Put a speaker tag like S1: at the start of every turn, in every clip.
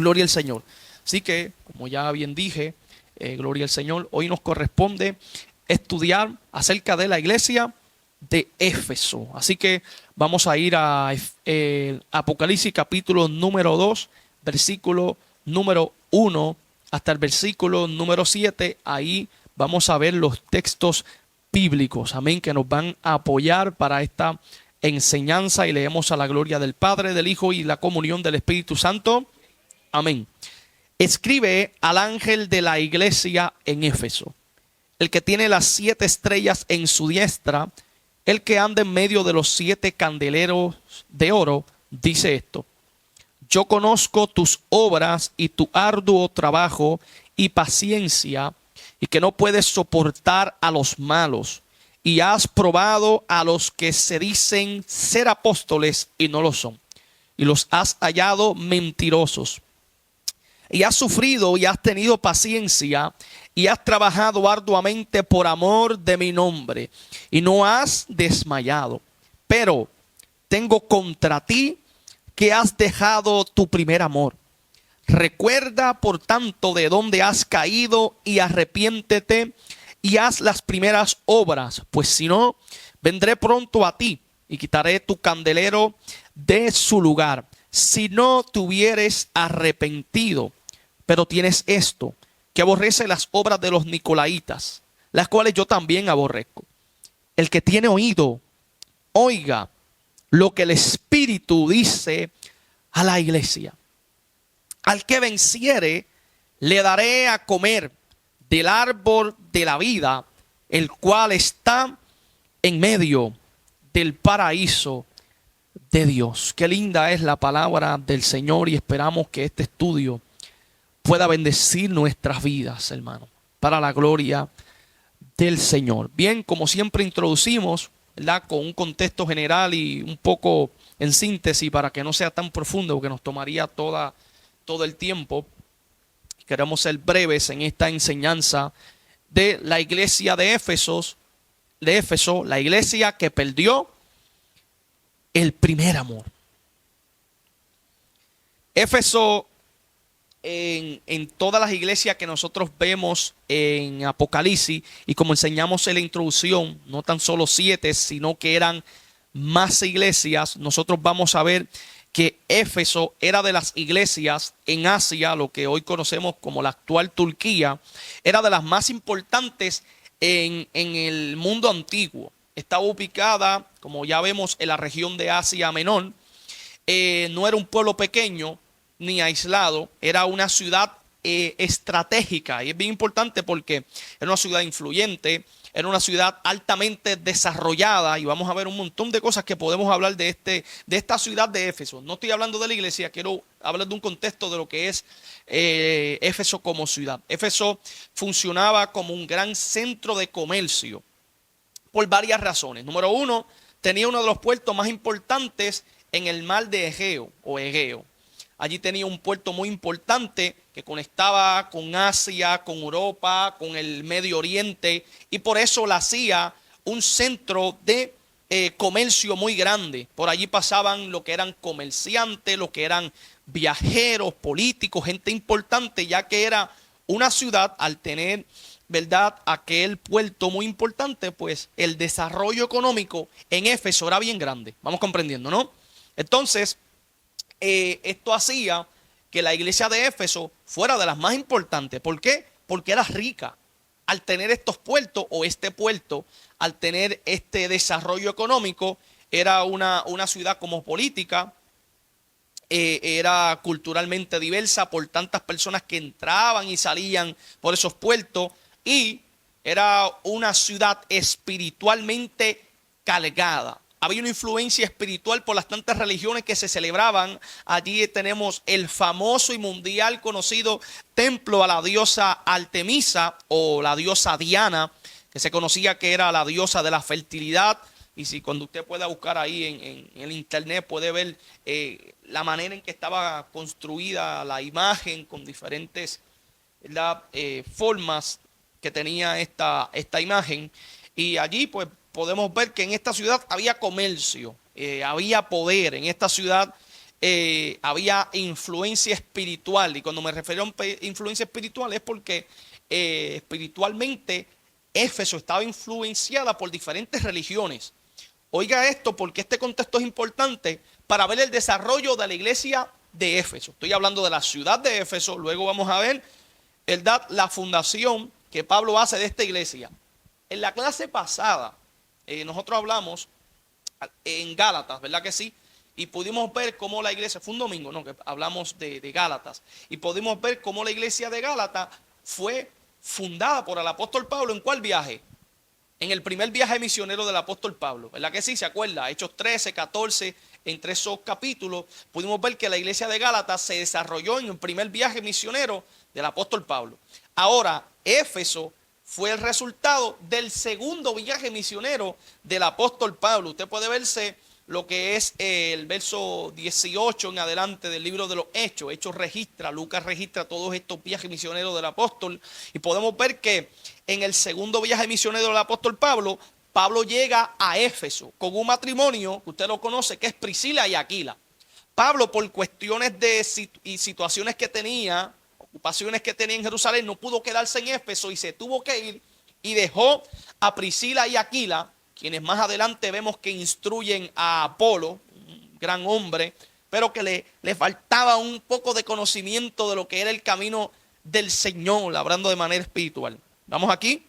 S1: Gloria al Señor. Así que, como ya bien dije, gloria al Señor, hoy nos corresponde estudiar acerca de la iglesia de Éfeso. Así que vamos a ir a Apocalipsis capítulo número 2, versículo número 1 hasta el versículo número 7. Ahí vamos a ver los textos bíblicos, amén, que nos van a apoyar para esta enseñanza, y leemos a la gloria del Padre, del Hijo y la comunión del Espíritu Santo. Amén. Escribe al ángel de la iglesia en Éfeso, el que tiene las 7 estrellas en su diestra, el que anda en medio de los 7 candeleros de oro, dice esto: yo conozco tus obras y tu arduo trabajo y paciencia, y que no puedes soportar a los malos, y has probado a los que se dicen ser apóstoles y no lo son, y los has hallado mentirosos. Y has sufrido y has tenido paciencia y has trabajado arduamente por amor de mi nombre y no has desmayado. Pero tengo contra ti que has dejado tu primer amor. Recuerda, por tanto, de dónde has caído y arrepiéntete y haz las primeras obras, pues si no, vendré pronto a ti y quitaré tu candelero de su lugar, si no te hubieres arrepentido. Pero tienes esto, que aborrece las obras de los nicolaitas, las cuales yo también aborrezco. El que tiene oído, oiga lo que el Espíritu dice a la iglesia. Al que venciere, le daré a comer del árbol de la vida, el cual está en medio del paraíso de Dios. Qué linda es la palabra del Señor, y esperamos que este estudio pueda bendecir nuestras vidas, hermano, para la gloria del Señor. Bien, como siempre introducimos, ¿verdad?, con un contexto general y un poco en síntesis para que no sea tan profundo, porque nos tomaría todo el tiempo. Queremos ser breves en esta enseñanza de la iglesia de Éfeso, la iglesia que perdió el primer amor. Éfeso, en todas las iglesias que nosotros vemos en Apocalipsis, y como enseñamos en la introducción, no tan solo 7, sino que eran más iglesias, nosotros vamos a ver que Éfeso era de las iglesias en Asia, lo que hoy conocemos como la actual Turquía, era de las más importantes en el mundo antiguo. Estaba ubicada, como ya vemos, en la región de Asia Menor. No era un pueblo pequeño ni aislado, era una ciudad estratégica, y es bien importante porque era una ciudad influyente, era una ciudad altamente desarrollada, y vamos a ver un montón de cosas que podemos hablar de esta ciudad de Éfeso. No estoy hablando de la iglesia, quiero hablar de un contexto de lo que es Éfeso como ciudad. Éfeso funcionaba como un gran centro de comercio por varias razones. Número uno, tenía uno de los puertos más importantes en el mar de Egeo o Egeo. Allí tenía un puerto muy importante que conectaba con Asia, con Europa, con el Medio Oriente, y por eso la hacía un centro de comercio muy grande. Por allí pasaban lo que eran comerciantes, lo que eran viajeros, políticos, gente importante, ya que era una ciudad, al tener, ¿verdad?, aquel puerto muy importante, pues el desarrollo económico en Éfeso era bien grande. Vamos comprendiendo, ¿no? Entonces, esto hacía que la iglesia de Éfeso fuera de las más importantes. ¿Por qué? Porque era rica. Al tener estos puertos, o este puerto, al tener este desarrollo económico, era una ciudad cosmopolita, era culturalmente diversa por tantas personas que entraban y salían por esos puertos, y era una ciudad espiritualmente cargada. Había una influencia espiritual por las tantas religiones que se celebraban. Allí tenemos el famoso y mundial conocido templo a la diosa Artemisa, o la diosa Diana, que se conocía que era la diosa de la fertilidad. Y si cuando usted pueda buscar ahí en el internet, puede ver la manera en que estaba construida la imagen, con diferentes formas que tenía esta imagen. Y allí pues podemos ver que en esta ciudad había comercio, había poder. En esta ciudad había influencia espiritual. Y cuando me refiero a influencia espiritual es porque espiritualmente Éfeso estaba influenciada por diferentes religiones. Oiga esto porque este contexto es importante para ver el desarrollo de la iglesia de Éfeso. Estoy hablando de la ciudad de Éfeso, luego vamos a ver la fundación que Pablo hace de esta iglesia. En la clase pasada nosotros hablamos en Gálatas, ¿verdad que sí? Y pudimos ver cómo la iglesia, fue un domingo, ¿no? Que hablamos de Gálatas. Y pudimos ver cómo la iglesia de Gálatas fue fundada por el apóstol Pablo. ¿En cuál viaje? En el primer viaje misionero del apóstol Pablo, ¿verdad que sí? ¿Se acuerda? Hechos 13, 14, entre esos capítulos, pudimos ver que la iglesia de Gálatas se desarrolló en el primer viaje misionero del apóstol Pablo. Ahora, Éfeso fue el resultado del segundo viaje misionero del apóstol Pablo. Usted puede verse lo que es el verso 18 en adelante del libro de los Hechos. Hechos registra, Lucas registra todos estos viajes misioneros del apóstol. Y podemos ver que en el segundo viaje misionero del apóstol Pablo, Pablo llega a Éfeso con un matrimonio que usted lo conoce, que es Priscila y Aquila. Pablo, por cuestiones y situaciones que tenía, ocupaciones que tenía en Jerusalén, no pudo quedarse en Éfeso y se tuvo que ir y dejó a Priscila y Aquila, quienes más adelante vemos que instruyen a Apolo, un gran hombre, pero que le faltaba un poco de conocimiento de lo que era el camino del Señor, hablando de manera espiritual. ¿Vamos aquí?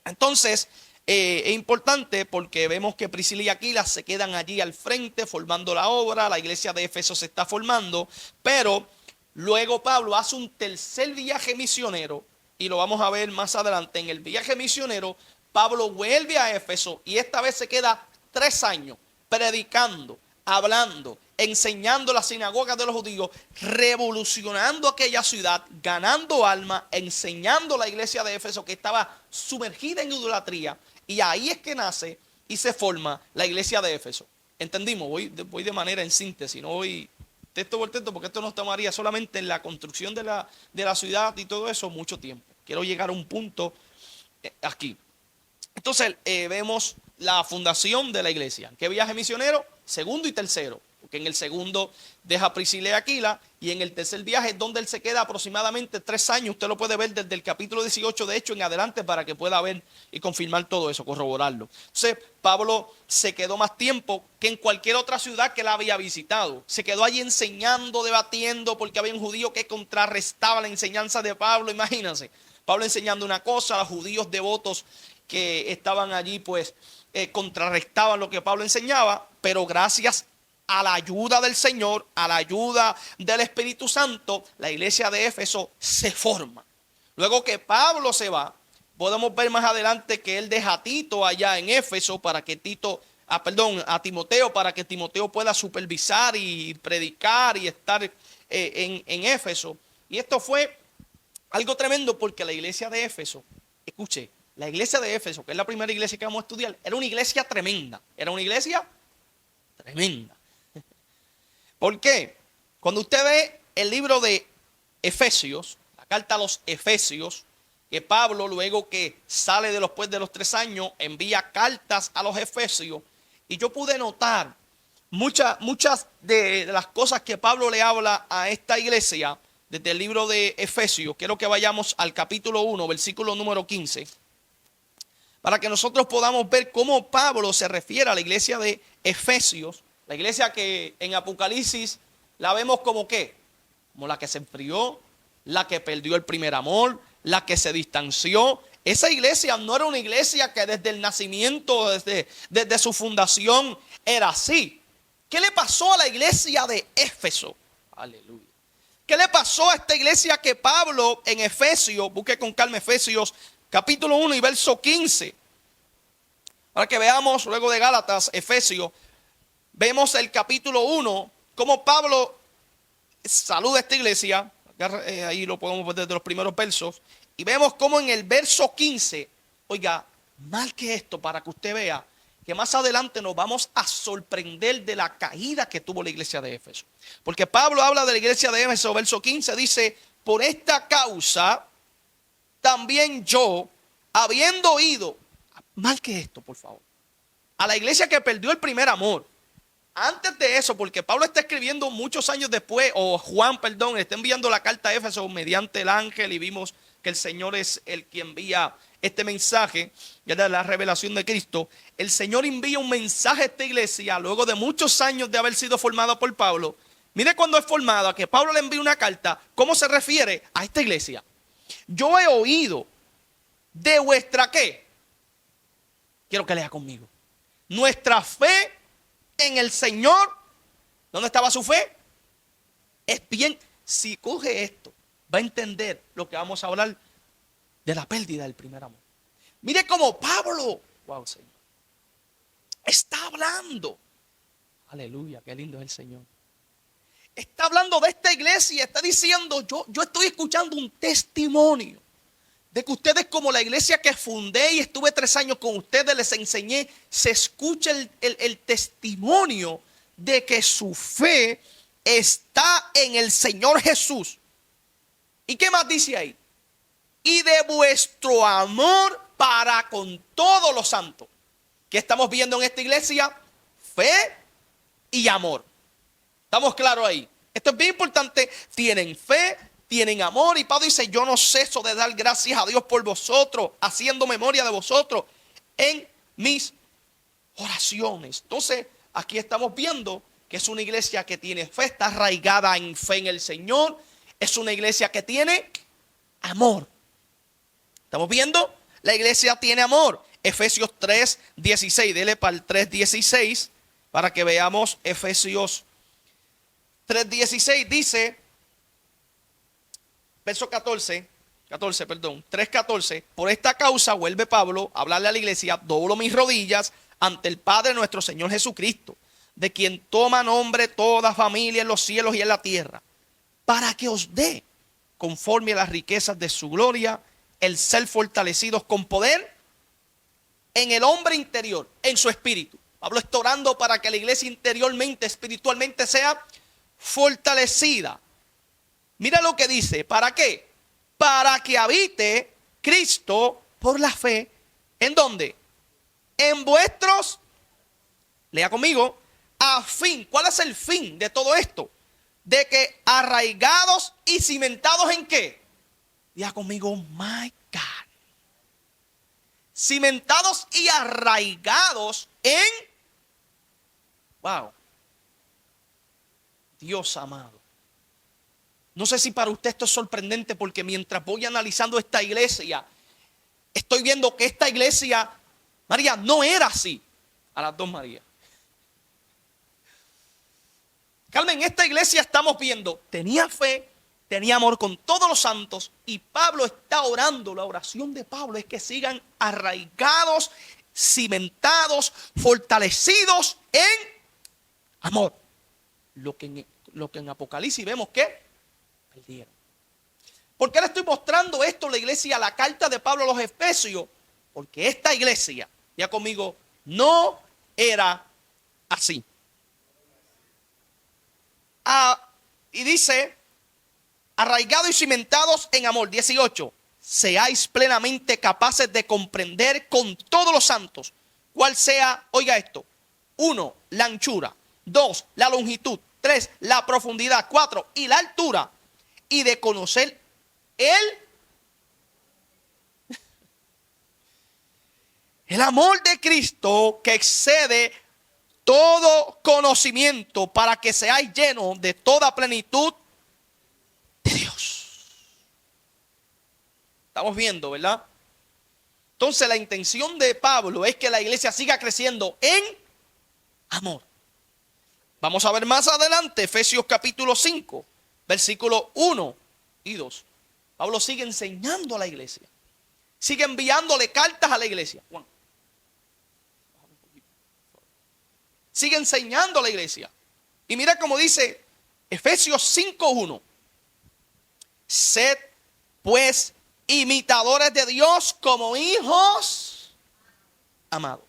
S1: Entonces, es importante porque vemos que Priscila y Aquila se quedan allí al frente formando la obra, la iglesia de Éfeso se está formando, pero luego Pablo hace un tercer viaje misionero y lo vamos a ver más adelante. En el viaje misionero, Pablo vuelve a Éfeso y esta vez se queda 3 años predicando, hablando, enseñando las sinagogas de los judíos, revolucionando aquella ciudad, ganando almas, enseñando la iglesia de Éfeso que estaba sumergida en idolatría. Y ahí es que nace y se forma la iglesia de Éfeso. ¿Entendimos? Voy de manera en síntesis, no voy texto por texto, porque esto nos tomaría solamente en la construcción de la ciudad y todo eso mucho tiempo. Quiero llegar a un punto aquí. Entonces vemos la fundación de la iglesia. ¿Qué viaje misionero? Segundo y tercero. Porque en el segundo deja a Priscila y Aquila. Y en el tercer viaje es donde él se queda aproximadamente 3 años. Usted lo puede ver desde el capítulo 18 de Hechos en adelante para que pueda ver y confirmar todo eso, corroborarlo. Entonces Pablo se quedó más tiempo que en cualquier otra ciudad que él había visitado. Se quedó allí enseñando, debatiendo, porque había un judío que contrarrestaba la enseñanza de Pablo. Imagínense, Pablo enseñando una cosa, los judíos devotos que estaban allí pues contrarrestaban lo que Pablo enseñaba, pero gracias a la ayuda del Señor, a la ayuda del Espíritu Santo, la iglesia de Éfeso se forma. Luego que Pablo se va, podemos ver más adelante que él deja a Tito allá en Éfeso para que a Timoteo, para que Timoteo pueda supervisar y predicar y estar en Éfeso. Y esto fue algo tremendo porque la iglesia de Éfeso, escuche, la iglesia de Éfeso, que es la primera iglesia que vamos a estudiar, era una iglesia tremenda. Era una iglesia tremenda. ¿Por qué? Cuando usted ve el libro de Efesios, la carta a los Efesios, que Pablo luego que sale después de los 3 años, envía cartas a los Efesios, y yo pude notar muchas de las cosas que Pablo le habla a esta iglesia desde el libro de Efesios. Quiero que vayamos al capítulo 1, versículo número 15. Para que nosotros podamos ver cómo Pablo se refiere a la iglesia de Efesios, la iglesia que en Apocalipsis la vemos como ¿qué? Como la que se enfrió, la que perdió el primer amor, la que se distanció. Esa iglesia no era una iglesia que desde el nacimiento, desde su fundación era así. ¿Qué le pasó a la iglesia de Éfeso? Aleluya. ¿Qué le pasó a esta iglesia que Pablo en Efesios, busque con calma Efesios capítulo 1 y verso 15. Para que veamos luego de Gálatas, Efesios, vemos el capítulo 1, cómo Pablo saluda a esta iglesia. Ahí lo podemos ver desde los primeros versos. Y vemos cómo en el verso 15, oiga, marque esto para que usted vea que más adelante nos vamos a sorprender de la caída que tuvo la iglesia de Éfeso. Porque Pablo habla de la iglesia de Éfeso, verso 15, dice, por esta causa también yo, habiendo oído, marque esto por favor, a la iglesia que perdió el primer amor, Antes de eso, porque Pablo está escribiendo muchos años después, o Juan, perdón, está enviando la carta a Éfeso mediante el ángel y vimos que el Señor es el que envía este mensaje, ya de la revelación de Cristo. El Señor envía un mensaje a esta iglesia luego de muchos años de haber sido formado por Pablo. Mire cuando es formado, a que Pablo le envía una carta, ¿cómo se refiere a esta iglesia? Yo he oído de vuestra ¿qué? Quiero que lea conmigo. Nuestra fe en el Señor. ¿Dónde estaba su fe? Es bien, si coge esto, va a entender lo que vamos a hablar de la pérdida del primer amor. Mire cómo Pablo, wow, Señor, está hablando. Aleluya, qué lindo es el Señor. Está hablando de esta iglesia, está diciendo, yo estoy escuchando un testimonio de que ustedes, como la iglesia que fundé y estuve 3 años con ustedes, les enseñé, se escucha el testimonio de que su fe está en el Señor Jesús. ¿Y qué más dice ahí? Y de vuestro amor para con todos los santos. ¿Qué estamos viendo en esta iglesia? Fe y amor. ¿Estamos claros ahí? Esto es bien importante. Tienen fe, tienen amor. Y Pablo dice, yo no ceso de dar gracias a Dios por vosotros, haciendo memoria de vosotros en mis oraciones. Entonces, aquí estamos viendo que es una iglesia que tiene fe, está arraigada en fe en el Señor. Es una iglesia que tiene amor. ¿Estamos viendo? La iglesia tiene amor. Efesios 3:16. Dele para el 3:16 para que veamos Efesios 3:16. Dice, verso 3:14. Por esta causa vuelve Pablo a hablarle a la iglesia. Doblo mis rodillas ante el Padre nuestro Señor Jesucristo, de quien toma nombre toda familia en los cielos y en la tierra, para que os dé, conforme a las riquezas de su gloria, el ser fortalecidos con poder en el hombre interior, en su espíritu. Pablo está orando para que la iglesia interiormente, espiritualmente sea fortalecida. Mira lo que dice, ¿para qué? Para que habite Cristo por la fe. ¿En dónde? En vuestros, lea conmigo, a fin. ¿Cuál es el fin de todo esto? De que arraigados y cimentados ¿en qué? Diga conmigo, my God. Cimentados y arraigados en, wow, Dios amado. No sé si para usted esto es sorprendente, porque mientras voy analizando esta iglesia, estoy viendo que esta iglesia, María, no era así. A las 2 María. Carmen, esta iglesia estamos viendo, tenía fe, tenía amor con todos los santos, y Pablo está orando. La oración de Pablo es que sigan arraigados, cimentados, fortalecidos en amor. Lo que en Apocalipsis vemos que perdieron. ¿Por qué le estoy mostrando esto a la iglesia, la carta de Pablo a los Efesios? Porque esta iglesia, ya conmigo, no era así. Y dice, arraigados y cimentados en amor. 18. Seáis plenamente capaces de comprender con todos los santos cuál sea, oiga esto, 1, la anchura, 2, la longitud, 3, la profundidad, 4, y la altura, y de conocer el amor de Cristo, que excede todo conocimiento, para que seáis llenos de toda plenitud de Dios. Estamos viendo, ¿verdad? Entonces la intención de Pablo es que la iglesia siga creciendo en amor. Vamos a ver más adelante Efesios capítulo 5, versículos 1 y 2. Pablo sigue enseñando a la iglesia. Sigue enviándole cartas a la iglesia. Juan. Sigue enseñando a la iglesia. Y mira cómo dice Efesios 5:1. Sed pues imitadores de Dios como hijos amados.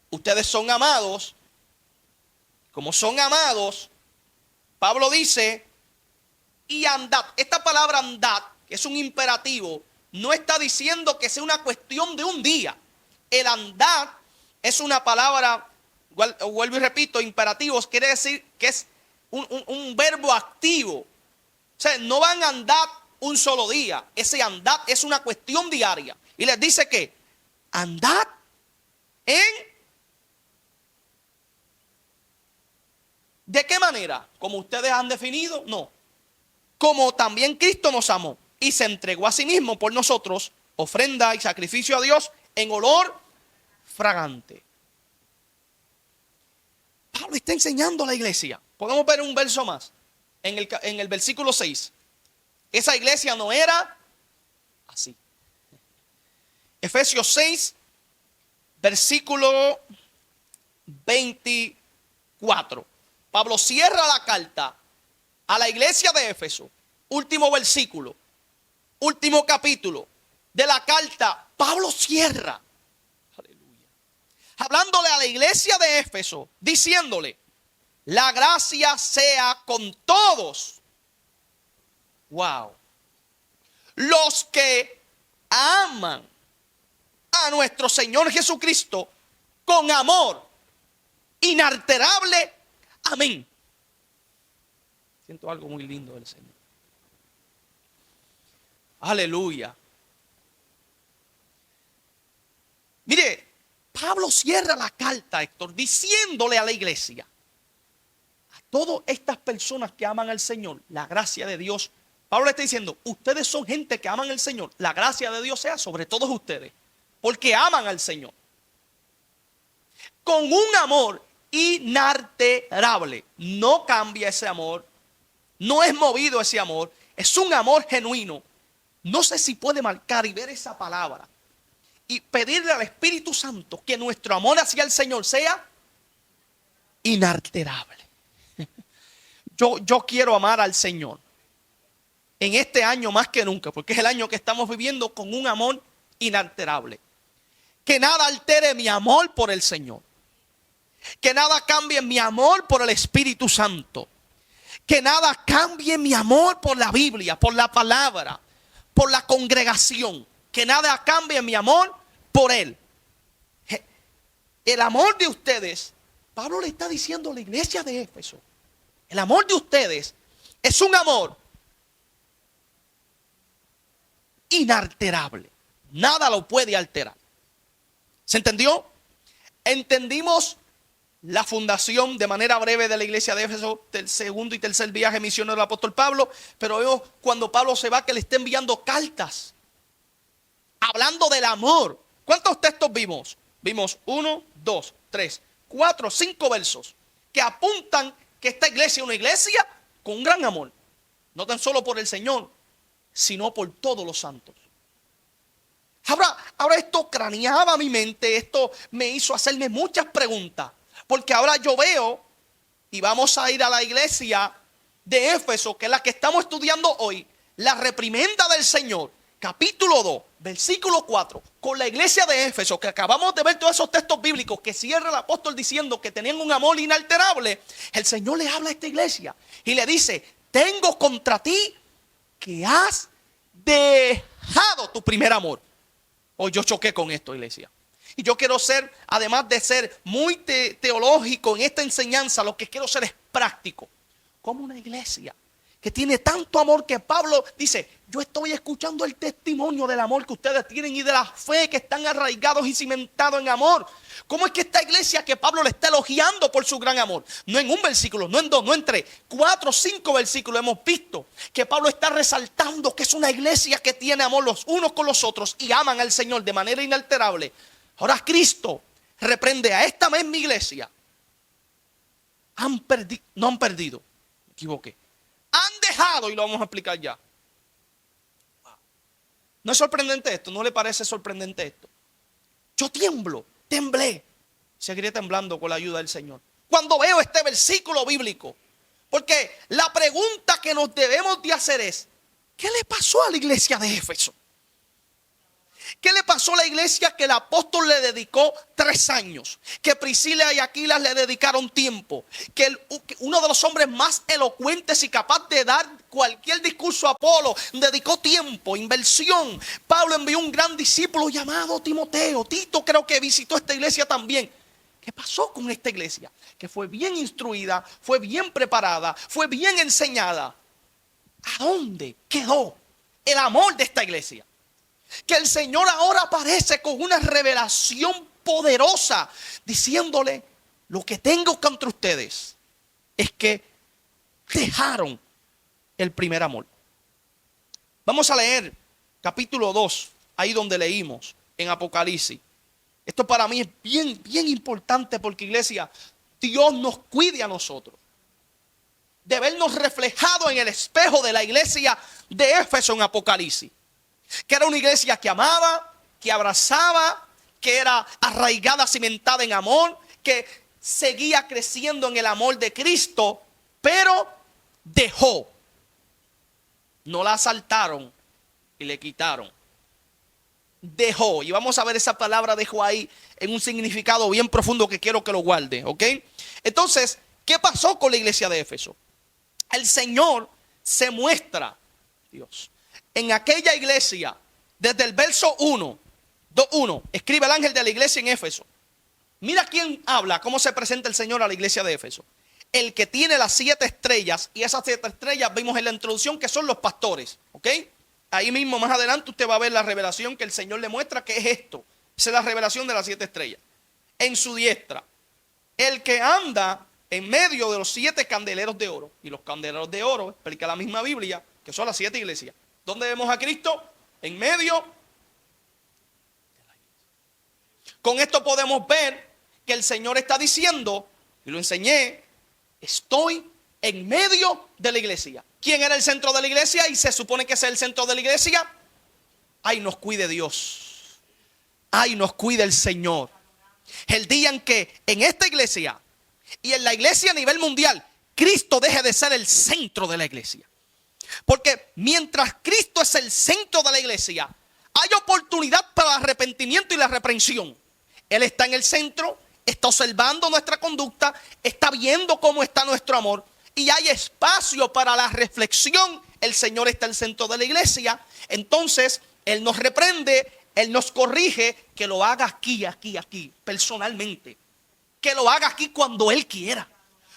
S1: Ustedes son amados. Como son amados, Pablo dice, y andad. Esta palabra andad, que es un imperativo, no está diciendo que sea una cuestión de un día. El andad es una palabra vuelvo y repito, imperativos quiere decir que es un verbo activo. O sea, no van a andar un solo día. Ese andar es una cuestión diaria. Y les dice que andad en... ¿De qué manera? ¿Como ustedes han definido? No. Como también Cristo nos amó y se entregó a sí mismo por nosotros, ofrenda y sacrificio a Dios en olor fragante. Pablo está enseñando a la iglesia. Podemos ver un verso más. En el versículo 6. Esa iglesia no era así. Efesios 6, versículo 24. Pablo cierra la carta a la iglesia de Éfeso. Último versículo, último capítulo de la carta. Pablo cierra, aleluya, hablándole a la iglesia de Éfeso, diciéndole: la gracia sea con todos. Wow. Los que aman a nuestro Señor Jesucristo con amor inalterable. Amén. Siento algo muy lindo del Señor. Aleluya. Mire, Pablo cierra la carta, Héctor, diciéndole a la iglesia, a todas estas personas que aman al Señor, la gracia de Dios. Pablo le está diciendo: ustedes son gente que aman al Señor, la gracia de Dios sea sobre todos ustedes, porque aman al Señor con un amor inalterable. No cambia ese amor, no es movido ese amor, es un amor genuino. No sé si puede marcar y ver esa palabra y pedirle al Espíritu Santo que nuestro amor hacia el Señor sea inalterable. Yo quiero amar al Señor en este año más que nunca, porque es el año que estamos viviendo con un amor inalterable. Que nada altere mi amor por el Señor. Que nada cambie mi amor por el Espíritu Santo. Que nada cambie mi amor por la Biblia, por la palabra, por la congregación. Que nada cambie mi amor por Él. El amor de ustedes, Pablo le está diciendo a la iglesia de Éfeso, el amor de ustedes es un amor inalterable. Nada lo puede alterar. ¿Se entendió? Entendimos la fundación de manera breve de la iglesia de Éfeso, del segundo y tercer viaje misionero del apóstol Pablo. Pero vemos cuando Pablo se va que le está enviando cartas hablando del amor. ¿Cuántos textos vimos? Vimos 1, 2, 3, 4, 5 versos que apuntan que esta iglesia es una iglesia con un gran amor. No tan solo por el Señor, sino por todos los santos. Ahora esto craneaba mi mente, esto me hizo hacerme muchas preguntas. Porque ahora yo veo, y vamos a ir a la iglesia de Éfeso, que es la que estamos estudiando hoy, la reprimenda del Señor, capítulo 2, versículo 4, con la iglesia de Éfeso, que acabamos de ver todos esos textos bíblicos que cierra el apóstol diciendo que tenían un amor inalterable. El Señor le habla a esta iglesia y le dice: tengo contra ti que has dejado tu primer amor. Hoy yo choqué con esto, iglesia. Y yo quiero ser, además de ser muy teológico en esta enseñanza, lo que quiero ser es práctico. Como una iglesia que tiene tanto amor que Pablo dice: yo estoy escuchando el testimonio del amor que ustedes tienen y de la fe que están arraigados y cimentados en amor. ¿Cómo es que esta iglesia que Pablo le está elogiando por su gran amor? No en un versículo, no en dos, no en tres, 4, 5 versículos hemos visto que Pablo está resaltando que es una iglesia que tiene amor los unos con los otros y aman al Señor de manera inalterable. Ahora Cristo reprende a esta misma iglesia. No han perdido, me equivoqué. Han dejado, y lo vamos a explicar ya. ¿No es sorprendente esto? ¿No le parece sorprendente esto? Yo temblé. Seguiré temblando con la ayuda del Señor cuando veo este versículo bíblico. Porque la pregunta que nos debemos de hacer es: ¿qué le pasó a la iglesia de Éfeso? ¿Qué le pasó a la iglesia que el apóstol le dedicó 3 años? Que Priscila y Aquila le dedicaron tiempo. Que uno de los hombres más elocuentes y capaz de dar cualquier discurso a Apolo dedicó tiempo, inversión. Pablo envió un gran discípulo llamado Timoteo. Tito creo que visitó esta iglesia también. ¿Qué pasó con esta iglesia? Que fue bien instruida, fue bien preparada, fue bien enseñada. ¿A dónde quedó el amor de esta iglesia? Que el Señor ahora aparece con una revelación poderosa, diciéndole: lo que tengo contra ustedes es que dejaron el primer amor. Vamos a leer capítulo 2, ahí donde leímos en Apocalipsis. Esto para mí es bien, bien importante, porque, iglesia, Dios nos cuide a nosotros de vernos reflejados en el espejo de la iglesia de Éfeso en Apocalipsis. Que era una iglesia que amaba, que abrazaba, que era arraigada, cimentada en amor, que seguía creciendo en el amor de Cristo, pero dejó. No la asaltaron y le quitaron. Dejó. Y vamos a ver esa palabra dejó ahí en un significado bien profundo que quiero que lo guarde, ¿ok? Entonces, ¿qué pasó con la iglesia de Éfeso? El Señor se muestra, Dios, en aquella iglesia, desde el verso 1, 2:1, escribe el ángel de la iglesia en Éfeso. Mira quién habla, cómo se presenta el Señor a la iglesia de Éfeso. El que tiene las 7 estrellas, y esas 7 estrellas vimos en la introducción que son los pastores, ¿ok? Ahí mismo más adelante usted va a ver la revelación que el Señor le muestra que es esto. Esa es la revelación de las 7 estrellas. En su diestra, el que anda en medio de los 7 candeleros de oro. Y los candeleros de oro, explica la misma Biblia, que son las 7 iglesias. ¿Dónde vemos a Cristo? En medio de la iglesia. Con esto podemos ver que el Señor está diciendo, y lo enseñé, estoy en medio de la iglesia. ¿Quién era el centro de la iglesia? Y se supone que es el centro de la iglesia. Ay, nos cuide Dios. Ay, nos cuide el Señor. El día en que en esta iglesia y en la iglesia a nivel mundial, Cristo deje de ser el centro de la iglesia. Porque mientras Cristo es el centro de la iglesia, hay oportunidad para el arrepentimiento y la reprensión. Él está en el centro, está observando nuestra conducta, está viendo cómo está nuestro amor, y hay espacio para la reflexión. El Señor está en el centro de la iglesia. Entonces Él nos reprende, Él nos corrige. Que lo haga aquí, personalmente. Que lo haga aquí cuando Él quiera.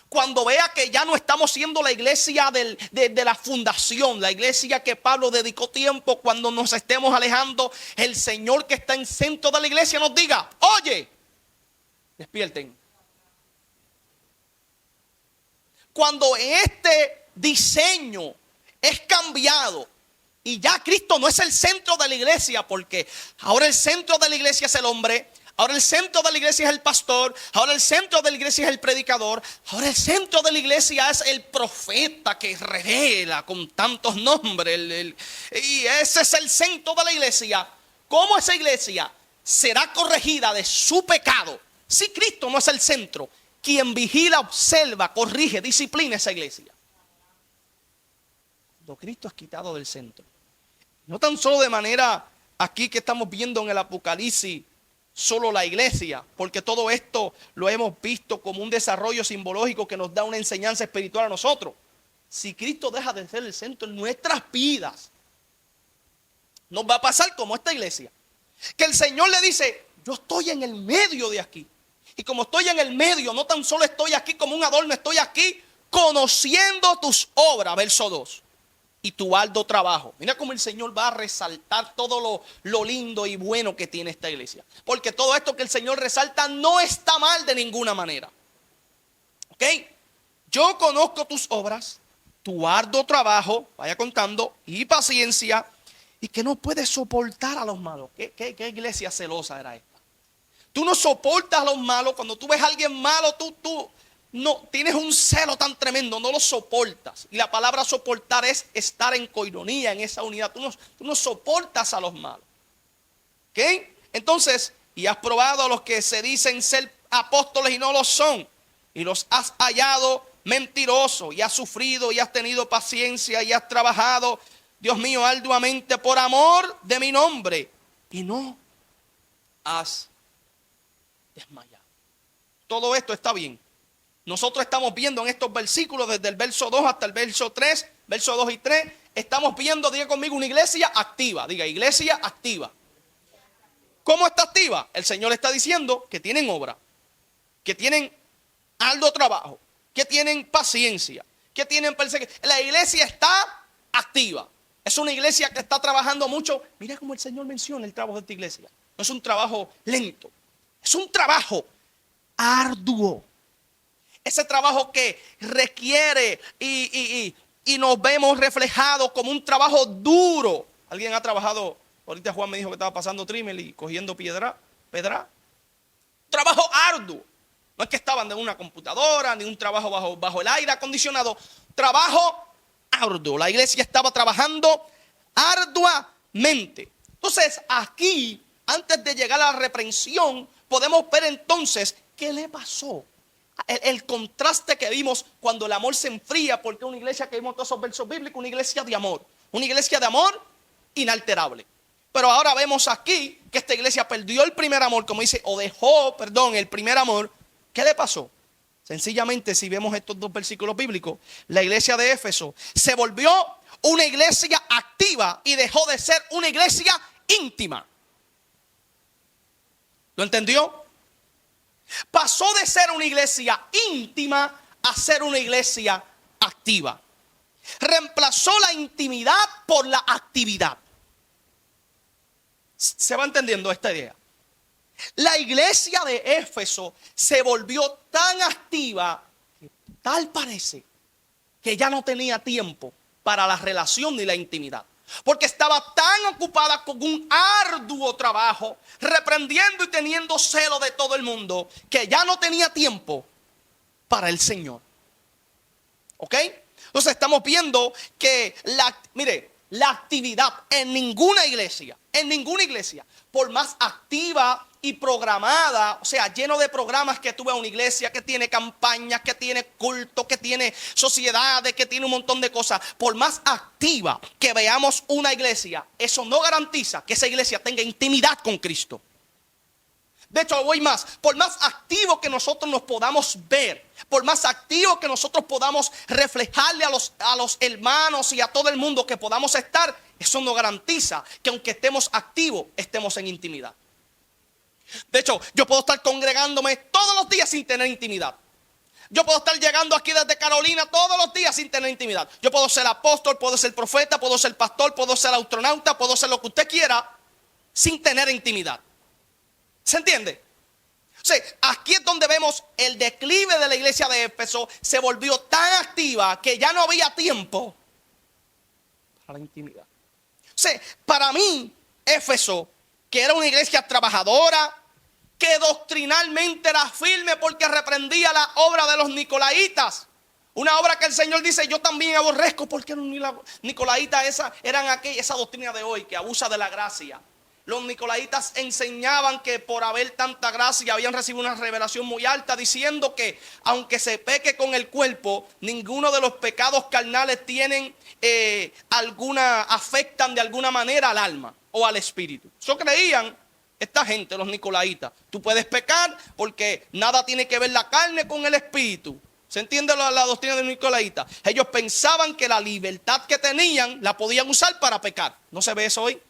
S1: Cuando vea que ya no estamos siendo la iglesia de la fundación, la iglesia que Pablo dedicó tiempo, cuando nos estemos alejando, el Señor que está en el centro de la iglesia nos diga: oye, despierten. Cuando este diseño es cambiado y ya Cristo no es el centro de la iglesia, porque ahora el centro de la iglesia es el hombre, ahora el centro de la iglesia es el pastor, ahora el centro de la iglesia es el predicador, ahora el centro de la iglesia es el profeta que revela con tantos nombres, y ese es el centro de la iglesia. ¿Cómo esa iglesia será corregida de su pecado si Cristo no es el centro? Quien vigila, observa, corrige, disciplina esa iglesia. Cuando Cristo es quitado del centro. No tan solo de manera aquí que estamos viendo en el Apocalipsis, solo la iglesia, porque todo esto lo hemos visto como un desarrollo simbológico que nos da una enseñanza espiritual a nosotros. Si Cristo deja de ser el centro en nuestras vidas, nos va a pasar como esta iglesia. Que el Señor le dice: yo estoy en el medio de aquí. Y como estoy en el medio, no tan solo estoy aquí como un adorno, estoy aquí conociendo tus obras, verso 2, y tu arduo trabajo. Mira cómo el Señor va a resaltar todo lo lindo y bueno que tiene esta iglesia. Porque todo esto que el Señor resalta no está mal de ninguna manera. ¿Ok? Yo conozco tus obras, tu arduo trabajo, vaya contando, y paciencia, y que no puedes soportar a los malos. ¿Qué iglesia celosa era esta? Tú no soportas a los malos. Cuando tú ves a alguien malo, tú no tienes un celo tan tremendo, no lo soportas. Y la palabra soportar es estar en coinonía, en esa unidad. Tú no soportas a los malos. ¿Ok? Entonces, y has probado a los que se dicen ser apóstoles y no lo son, y los has hallado mentirosos, y has sufrido, y has tenido paciencia, y has trabajado, Dios mío, arduamente por amor de mi nombre, y no has desmayado. Todo esto está bien. Nosotros estamos viendo en estos versículos, desde el verso 2 hasta el verso 3, verso 2 y 3, estamos viendo, diga conmigo, una iglesia activa. Diga, iglesia activa. ¿Cómo está activa? El Señor está diciendo que tienen obra. que tienen arduo trabajo, que tienen paciencia, que tienen persecución. La iglesia está activa. Es una iglesia que está trabajando mucho. Mira cómo el Señor menciona el trabajo de esta iglesia. No es un trabajo lento, es un trabajo arduo. Ese trabajo que requiere y nos vemos reflejados como un trabajo duro. ¿Alguien ha trabajado? Ahorita Juan me dijo que estaba pasando trímel y cogiendo pedra. Trabajo arduo. No es que estaban en una computadora, ni un trabajo bajo el aire acondicionado. Trabajo arduo. La iglesia estaba trabajando arduamente. Entonces, aquí, antes de llegar a la reprensión, podemos ver entonces qué le pasó. El contraste que vimos cuando el amor se enfría, porque una iglesia que vimos todos esos versos bíblicos, una iglesia de amor inalterable. Pero ahora vemos aquí que esta iglesia perdió el primer amor, como dice, o dejó, el primer amor. ¿Qué le pasó? Sencillamente, si vemos estos dos versículos bíblicos, la iglesia de Éfeso se volvió una iglesia activa y dejó de ser una iglesia íntima. ¿Lo entendió? Pasó de ser una iglesia íntima a ser una iglesia activa. Reemplazó la intimidad por la actividad. ¿Se va entendiendo esta idea? La iglesia de Éfeso se volvió tan activa que tal parece que ya no tenía tiempo para la relación ni la intimidad. Porque estaba tan ocupada con un arduo trabajo, reprendiendo y teniendo celo de todo el mundo, que ya no tenía tiempo para el Señor. ¿Ok? Entonces estamos viendo que la actividad en ninguna iglesia, por más activa y programada, o sea, lleno de programas que tuve, una iglesia que tiene campañas, que tiene culto, que tiene sociedades, que tiene un montón de cosas, por más activa que veamos una iglesia, eso no garantiza que esa iglesia tenga intimidad con Cristo. De hecho, voy más, por más activo que nosotros nos podamos ver, por más activo que nosotros podamos reflejarle a los hermanos y a todo el mundo que podamos estar, eso no garantiza que aunque estemos activos, estemos en intimidad. De hecho, yo puedo estar congregándome todos los días sin tener intimidad. Yo puedo estar llegando aquí desde Carolina todos los días sin tener intimidad. Yo puedo ser apóstol, puedo ser profeta, puedo ser pastor, puedo ser astronauta, puedo ser lo que usted quiera sin tener intimidad. ¿Se entiende? O sea, aquí es donde vemos el declive de la iglesia de Éfeso. Se volvió tan activa que ya no había tiempo para la intimidad. O sea, para mí, Éfeso, que era una iglesia trabajadora, que doctrinalmente era firme porque reprendía la obra de los nicolaitas. Una obra que el Señor dice, yo también aborrezco, porque los nicolaitas esa doctrina de hoy que abusa de la gracia. Los nicolaitas enseñaban que por haber tanta gracia habían recibido una revelación muy alta, diciendo que aunque se peque con el cuerpo, ninguno de los pecados carnales afectan de alguna manera al alma o al espíritu. Eso creían esta gente, los nicolaitas. Tú puedes pecar porque nada tiene que ver la carne con el espíritu. ¿Se entiende la doctrina de los nicolaitas? Ellos pensaban que la libertad que tenían la podían usar para pecar. ¿No se ve eso hoy?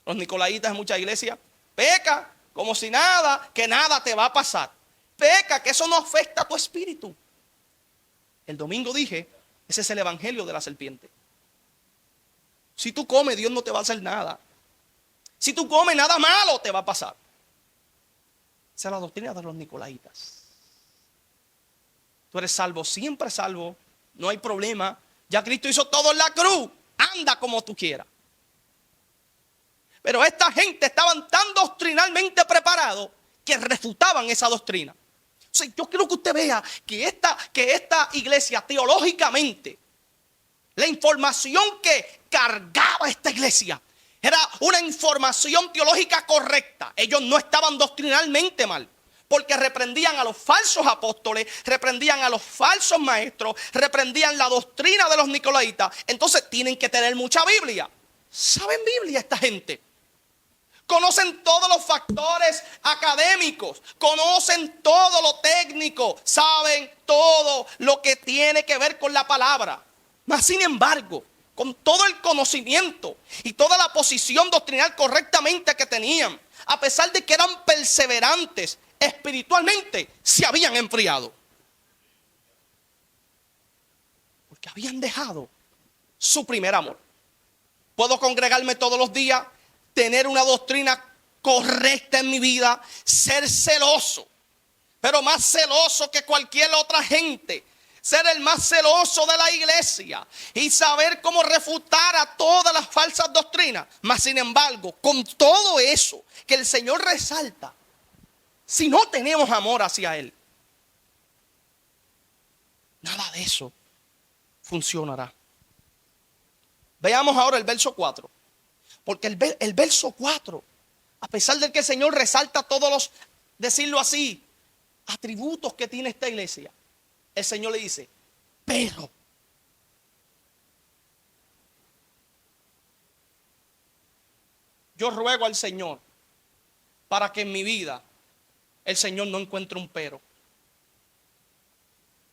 S1: Los nicolaitas en muchas iglesias. Peca como si nada, que nada te va a pasar. Peca, que eso no afecta a tu espíritu. El domingo dije, ese es el evangelio de la serpiente. Si tú comes, Dios no te va a hacer nada. Si tú comes, nada malo te va a pasar. Esa es la doctrina de los nicolaitas. Tú eres salvo, siempre salvo, no hay problema. Ya Cristo hizo todo en la cruz. Anda como tú quieras. Pero esta gente estaban tan doctrinalmente preparados que refutaban esa doctrina. O sea, yo quiero que usted vea que esta iglesia teológicamente, la información que cargaba esta iglesia era una información teológica correcta. Ellos no estaban doctrinalmente mal, porque reprendían a los falsos apóstoles, reprendían a los falsos maestros, reprendían la doctrina de los nicolaitas. Entonces tienen que tener mucha Biblia. ¿Saben Biblia esta gente? Conocen todos los factores académicos, conocen todo lo técnico, saben todo lo que tiene que ver con la palabra. Mas sin embargo, con todo el conocimiento y toda la posición doctrinal correctamente que tenían, a pesar de que eran perseverantes espiritualmente se habían enfriado. Porque habían dejado su primer amor. Puedo congregarme todos los días, tener una doctrina correcta en mi vida, ser celoso, pero más celoso que cualquier otra gente. Ser el más celoso de la iglesia y saber cómo refutar a todas las falsas doctrinas. Mas sin embargo, con todo eso que el Señor resalta, si no tenemos amor hacia Él, nada de eso funcionará. Veamos ahora el verso 4. Porque el verso 4, a pesar de que el Señor resalta todos los, decirlo así, atributos que tiene esta iglesia, el Señor le dice, pero yo ruego al Señor para que en mi vida el Señor no encuentre un pero.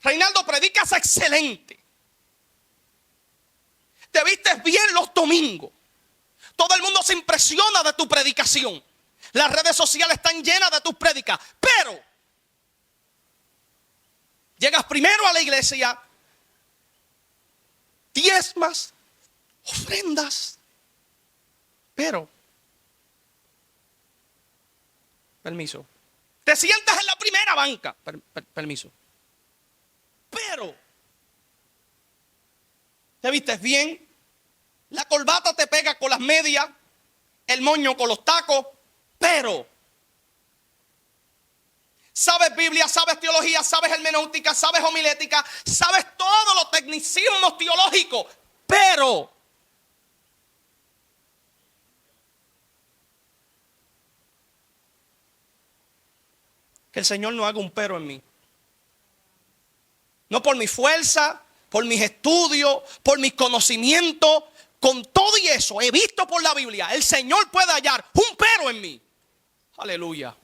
S1: Reinaldo, predicas excelente. Te vistes bien los domingos. Todo el mundo se impresiona de tu predicación. Las redes sociales están llenas de tus prédicas. Pero llegas primero a la iglesia, diezmas, ofrendas. Pero, permiso, te sientas en la primera banca. Permiso. Pero, te vistes bien, la corbata te pega con las medias, el moño con los tacos, pero sabes Biblia, sabes teología, sabes hermenéutica, sabes homilética, sabes todos los tecnicismos teológicos, pero que el Señor no haga un pero en mí. No por mi fuerza, por mis estudios, por mis conocimientos. Con todo y eso, he visto por la Biblia, el Señor puede hallar un pero en mí. Aleluya.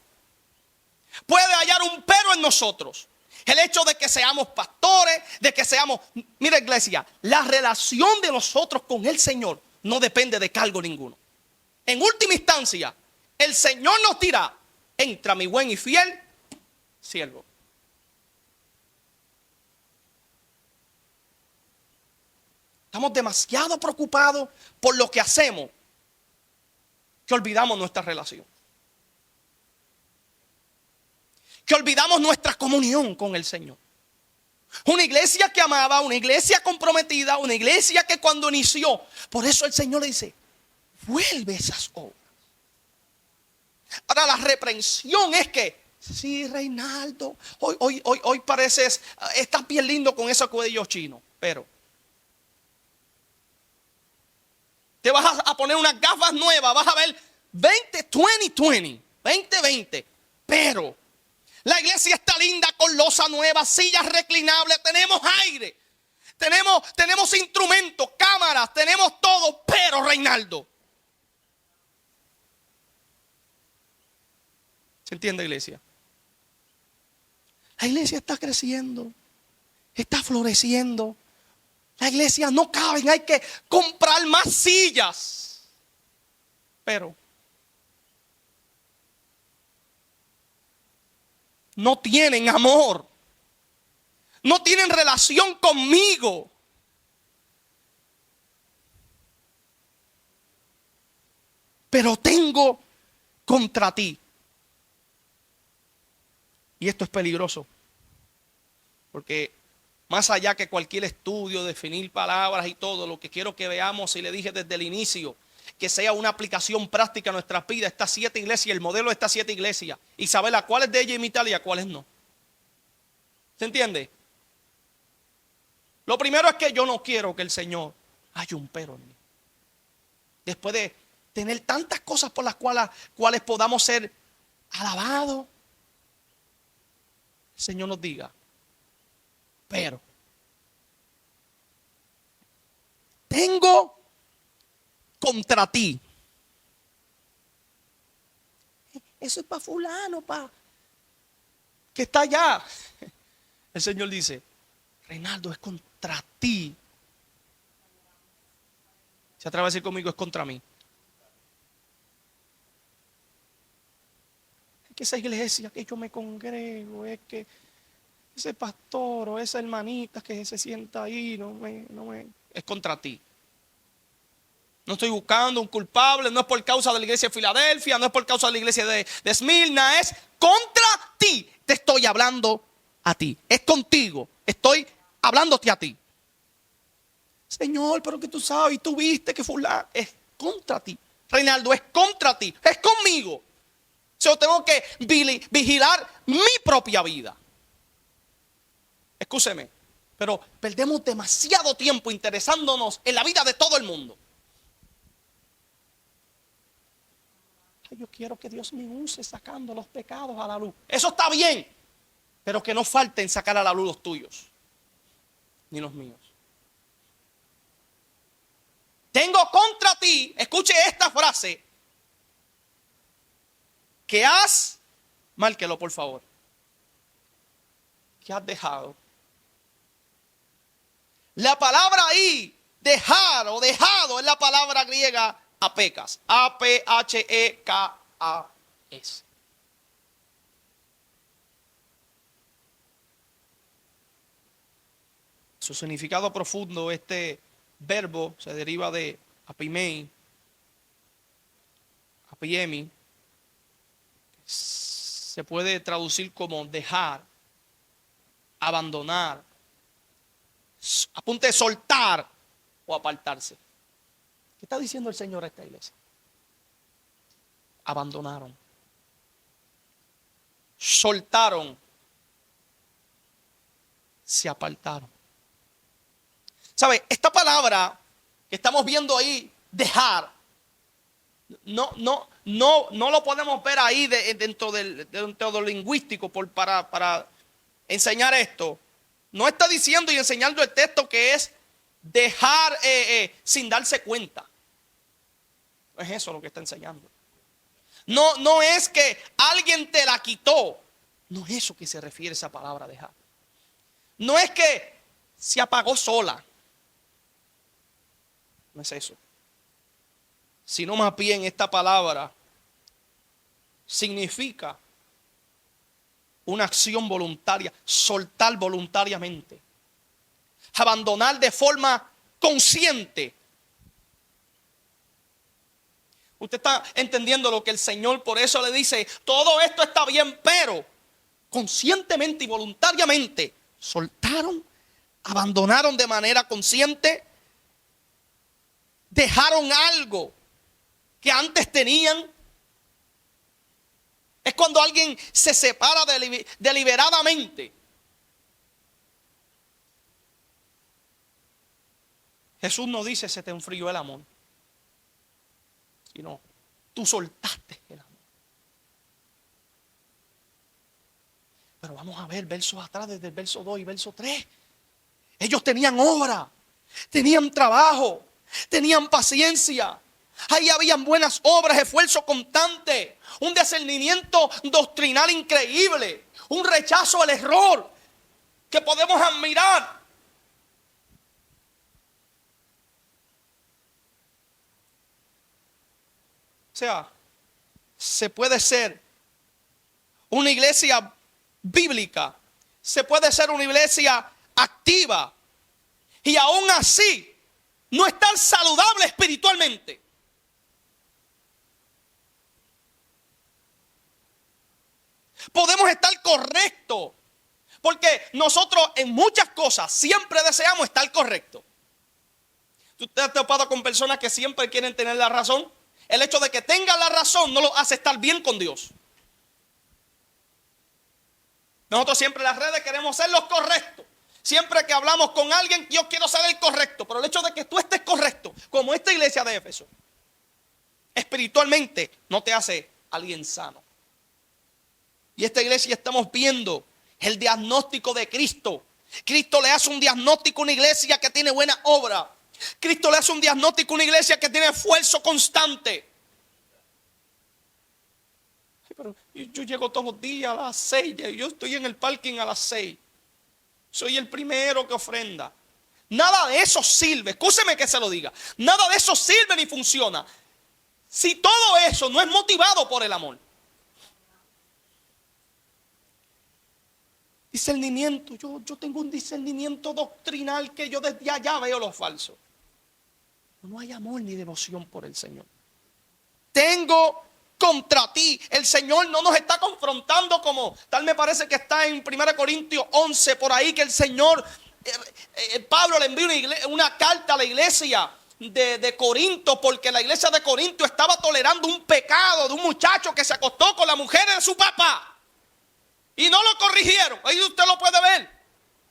S1: Puede hallar un pero en nosotros. El hecho de que seamos pastores, de que seamos... Mira, iglesia, la relación de nosotros con el Señor no depende de cargo ninguno. En última instancia, el Señor nos dirá, entra mi buen y fiel siervo. Estamos demasiado preocupados por lo que hacemos que olvidamos nuestra relación. Que olvidamos nuestra comunión con el Señor. Una iglesia que amaba, una iglesia comprometida, una iglesia que cuando inició, por eso el Señor le dice, vuelve esas obras. Ahora la reprensión es que, sí, Reinaldo, hoy pareces, estás bien lindo con ese cuello chino, pero te vas a poner unas gafas nuevas, vas a ver 2020, pero la iglesia está linda con losa nueva, sillas reclinables, tenemos aire, tenemos instrumentos, cámaras, tenemos todo, pero Reinaldo. ¿Se entiende, iglesia? La iglesia está creciendo, está floreciendo. La iglesia no cabe, hay que comprar más sillas. Pero no tienen amor. No tienen relación conmigo. Pero tengo contra ti. Y esto es peligroso. Porque más allá que cualquier estudio, definir palabras y todo, lo que quiero que veamos, y le dije desde el inicio, que sea una aplicación práctica a nuestras vidas, estas 7 iglesias, el modelo de estas 7 iglesias, y saber a cuáles de ellas imitar y a cuáles no. ¿Se entiende? Lo primero es que yo no quiero que el Señor haya un pero en mí. Después de tener tantas cosas por las cuales podamos ser alabados, el Señor nos diga, pero tengo contra ti. Eso es para fulano, que está allá. El Señor dice, Reinaldo, es contra ti. Se atreve a decir conmigo, es contra mí. que esa iglesia que yo me congrego, es que ese pastor o esa hermanita que se sienta ahí, es contra ti. No estoy buscando un culpable, no es por causa de la iglesia de Filadelfia, no es por causa de la iglesia de Esmirna, es contra ti. Te estoy hablando a ti, es contigo, estoy hablándote a ti. Señor, pero que tú sabes y tú viste que fulano, es contra ti. Reinaldo, es contra ti, es conmigo. Yo tengo que vigilar mi propia vida. Escúcheme, pero perdemos demasiado tiempo interesándonos en la vida de todo el mundo. Yo quiero que Dios me use sacando los pecados a la luz. Eso está bien, pero que no falten sacar a la luz los tuyos, ni los míos. Tengo contra ti, escuche esta frase, que has, márquelo por favor, que has dejado. La palabra ahí, dejar o dejado, es la palabra griega aphekas, A-P-H-E-K-A-S. Su significado profundo, este verbo se deriva de apimei, apiemi. Se puede traducir como dejar, abandonar, apunte soltar o apartarse. ¿Qué está diciendo el Señor a esta iglesia? Abandonaron, soltaron, se apartaron. ¿Sabe? Esta palabra que estamos viendo ahí, dejar, no lo podemos ver ahí dentro de lo lingüístico para enseñar esto. No está diciendo y enseñando el texto que es dejar sin darse cuenta. No es eso lo que está enseñando. No es que alguien te la quitó. No es eso que se refiere esa palabra dejar. No es que se apagó sola. No es eso. Sino más bien esta palabra significa una acción voluntaria, soltar voluntariamente, abandonar de forma consciente. Usted está entendiendo lo que el Señor por eso le dice, todo esto está bien, pero conscientemente y voluntariamente soltaron, abandonaron de manera consciente, dejaron algo que antes tenían. Es cuando alguien se separa deliberadamente. Jesús no dice se te enfrió el amor, sino tú soltaste el amor. Pero vamos a ver versos atrás, desde el verso 2 y verso 3. Ellos tenían obra, tenían trabajo, tenían paciencia. Ahí habían buenas obras, esfuerzo constante, un discernimiento doctrinal increíble, un rechazo al error que podemos admirar. O sea, se puede ser una iglesia bíblica, se puede ser una iglesia activa y aún así no estar saludable espiritualmente. Podemos estar correctos, porque nosotros en muchas cosas siempre deseamos estar correctos. ¿Tú te has topado con personas que siempre quieren tener la razón? El hecho de que tengan la razón no los hace estar bien con Dios. Nosotros siempre en las redes queremos ser los correctos. Siempre que hablamos con alguien, yo quiero ser el correcto. Pero el hecho de que tú estés correcto, como esta iglesia de Éfeso, espiritualmente no te hace alguien sano. Y esta iglesia estamos viendo el diagnóstico de Cristo. Cristo le hace un diagnóstico a una iglesia que tiene buena obra. Cristo le hace un diagnóstico a una iglesia que tiene esfuerzo constante. Pero yo llego todos los días a las 6. Yo estoy en el parking a las 6. Soy el primero que ofrenda. Nada de eso sirve. Escúcheme que se lo diga. Nada de eso sirve ni funciona si todo eso no es motivado por el amor. Discernimiento. Yo tengo un discernimiento doctrinal que yo desde allá veo lo falso. No hay amor ni devoción por el Señor. Tengo contra ti. El Señor no nos está confrontando como tal, me parece que está en 1 Corintios 11 por ahí, que el Señor, Pablo le envió una carta a la iglesia de Corinto, porque la iglesia de Corinto estaba tolerando un pecado de un muchacho que se acostó con la mujer de su papá y no lo corrigieron. Ahí usted lo puede ver.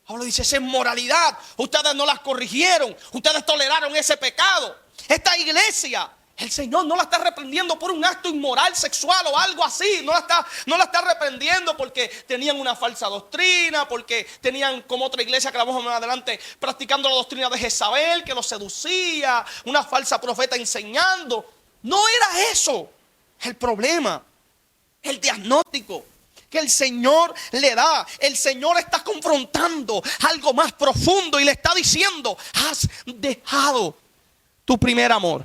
S1: Pablo dice, esa es moralidad. Ustedes no las corrigieron, ustedes toleraron ese pecado. Esta iglesia, el Señor no la está reprendiendo por un acto inmoral, sexual o algo así. No la está reprendiendo porque tenían una falsa doctrina, porque tenían, como otra iglesia que la vamos a ver más adelante, practicando la doctrina de Jezabel, que los seducía, una falsa profeta enseñando. No era eso el problema, el diagnóstico que el Señor le da. El Señor está confrontando algo más profundo y le está diciendo, has dejado tu primer amor.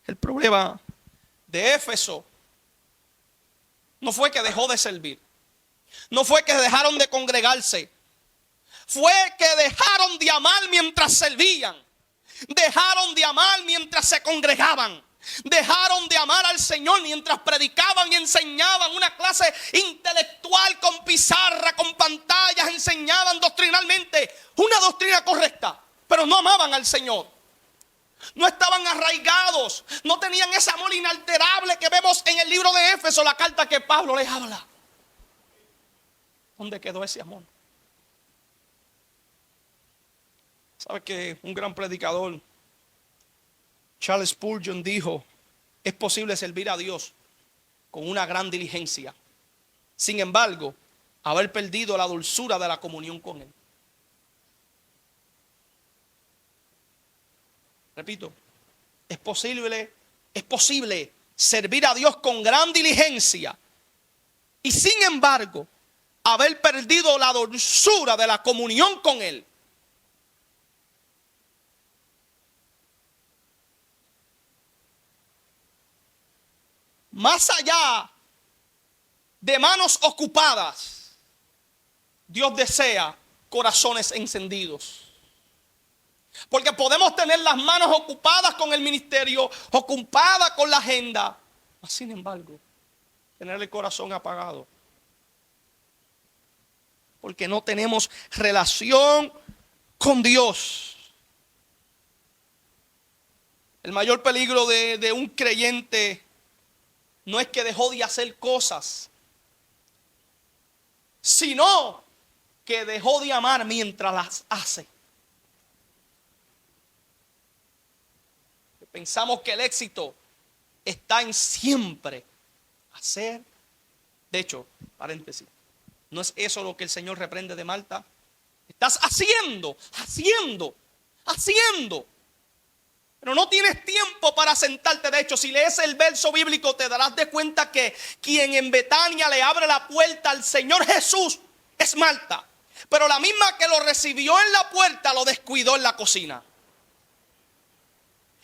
S1: El problema de Éfeso no fue que dejó de servir, no fue que dejaron de congregarse, fue que dejaron de amar mientras servían, dejaron de amar mientras se congregaban, dejaron de amar al Señor mientras predicaban y enseñaban una clase intelectual con pizarra, con pantallas, enseñaban doctrinalmente una doctrina correcta, pero no amaban al Señor. No estaban arraigados, no tenían ese amor inalterable que vemos en el libro de Éfeso, la carta que Pablo les habla. ¿Dónde quedó ese amor? ¿Sabe que un gran predicador, Charles Spurgeon, dijo, es posible servir a Dios con una gran diligencia, sin embargo, haber perdido la dulzura de la comunión con Él? Repito, es posible servir a Dios con gran diligencia y sin embargo haber perdido la dulzura de la comunión con Él. Más allá de manos ocupadas, Dios desea corazones encendidos. Porque podemos tener las manos ocupadas con el ministerio, ocupadas con la agenda, mas sin embargo, tener el corazón apagado. Porque no tenemos relación con Dios. El mayor peligro de un creyente no es que dejó de hacer cosas, sino que dejó de amar mientras las hace. Pensamos que el éxito está en siempre hacer. De hecho, paréntesis, ¿no es eso lo que el Señor reprende de Marta? Estás haciendo, pero no tienes tiempo para sentarte. De hecho, si lees el verso bíblico te darás de cuenta que quien en Betania le abre la puerta al Señor Jesús es Marta. Pero la misma que lo recibió en la puerta lo descuidó en la cocina.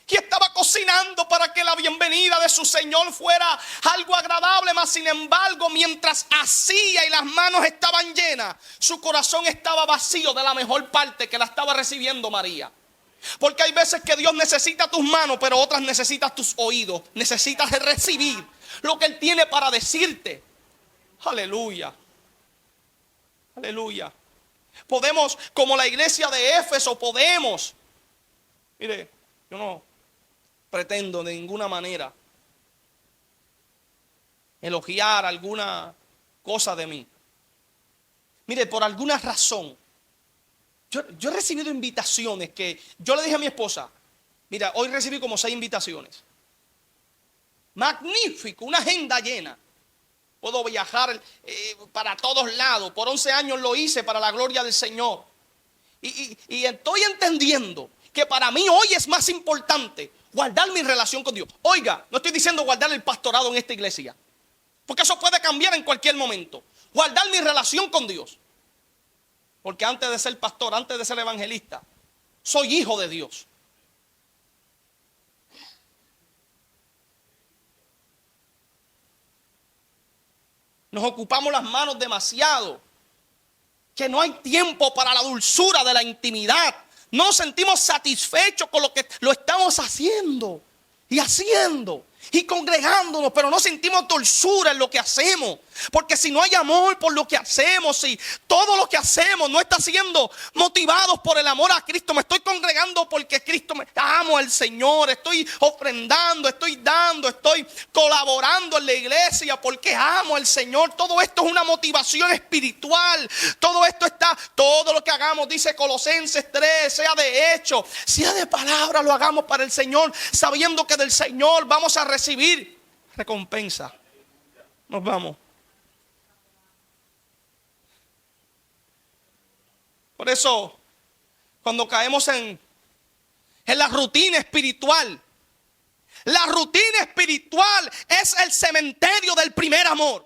S1: Y estaba cocinando para que la bienvenida de su Señor fuera algo agradable, mas sin embargo, mientras hacía y las manos estaban llenas, su corazón estaba vacío de la mejor parte que la estaba recibiendo María. Porque hay veces que Dios necesita tus manos, pero otras necesitas tus oídos. Necesitas recibir lo que Él tiene para decirte. Aleluya. Aleluya. Podemos, como la iglesia de Éfeso, podemos. Mire, yo no pretendo de ninguna manera elogiar alguna cosa de mí. Mire, por alguna razón, yo he recibido invitaciones que yo le dije a mi esposa, mira, hoy recibí como 6 invitaciones. Magnífico, una agenda llena. Puedo viajar para todos lados. Por 11 años lo hice para la gloria del Señor. Y estoy entendiendo que para mí hoy es más importante guardar mi relación con Dios. Oiga, no estoy diciendo guardar el pastorado en esta iglesia, porque eso puede cambiar en cualquier momento. Guardar mi relación con Dios. Porque antes de ser pastor, antes de ser evangelista, soy hijo de Dios. Nos ocupamos las manos demasiado. Que no hay tiempo para la dulzura de la intimidad. No nos sentimos satisfechos con lo que lo estamos haciendo y haciendo y congregándonos, pero no sentimos dulzura en lo que hacemos. Porque si no hay amor por lo que hacemos, si todo lo que hacemos no está siendo motivados por el amor a Cristo, me estoy congregando porque Cristo me amo al Señor, estoy ofrendando, estoy dando, estoy colaborando en la iglesia porque amo al Señor. Todo esto es una motivación espiritual. Todo lo que hagamos, dice Colosenses 3, sea de hecho, sea de palabra, lo hagamos para el Señor, sabiendo que del Señor vamos a recibir recompensa. Nos vamos. Por eso, cuando caemos en la rutina espiritual, la rutina espiritual es el cementerio del primer amor.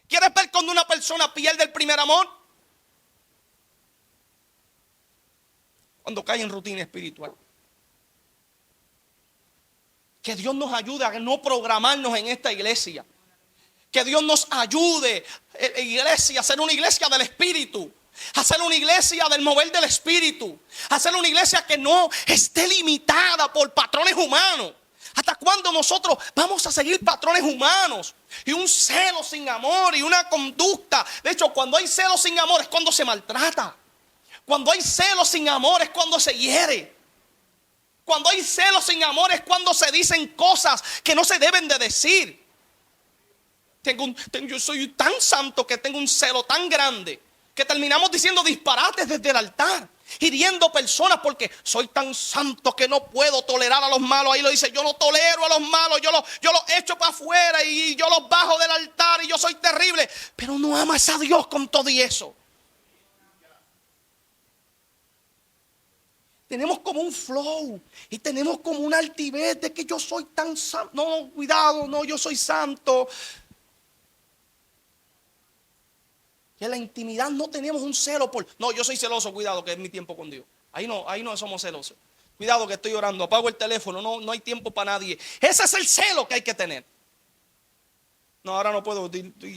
S1: ¿Quieres ver cuando una persona pierde el primer amor? Cuando cae en rutina espiritual. Que Dios nos ayude a no programarnos en esta iglesia. Que Dios nos ayude, iglesia, a ser una iglesia del Espíritu. A ser una iglesia del mover del Espíritu. A ser una iglesia que no esté limitada por patrones humanos. ¿Hasta cuándo nosotros vamos a seguir patrones humanos? Y un celo sin amor y una conducta. De hecho, cuando hay celo sin amor es cuando se maltrata. Cuando hay celo sin amor es cuando se hiere. Cuando hay celo sin amor es cuando se dicen cosas que no se deben de decir. Yo soy tan santo que tengo un celo tan grande que terminamos diciendo disparates desde el altar, hiriendo personas porque soy tan santo que no puedo tolerar a los malos. Ahí lo dice, yo no tolero a los malos, yo los echo para afuera y yo los bajo del altar y yo soy terrible. Pero no amas a Dios con todo y eso. Tenemos como un flow y tenemos como una altivez de que yo soy tan santo. No, cuidado, no, yo soy santo. Y en la intimidad no tenemos un celo por... No, yo soy celoso, cuidado, que es mi tiempo con Dios. Ahí no somos celosos. Cuidado que estoy orando, apago el teléfono, no hay tiempo para nadie. Ese es el celo que hay que tener. No, ahora no puedo,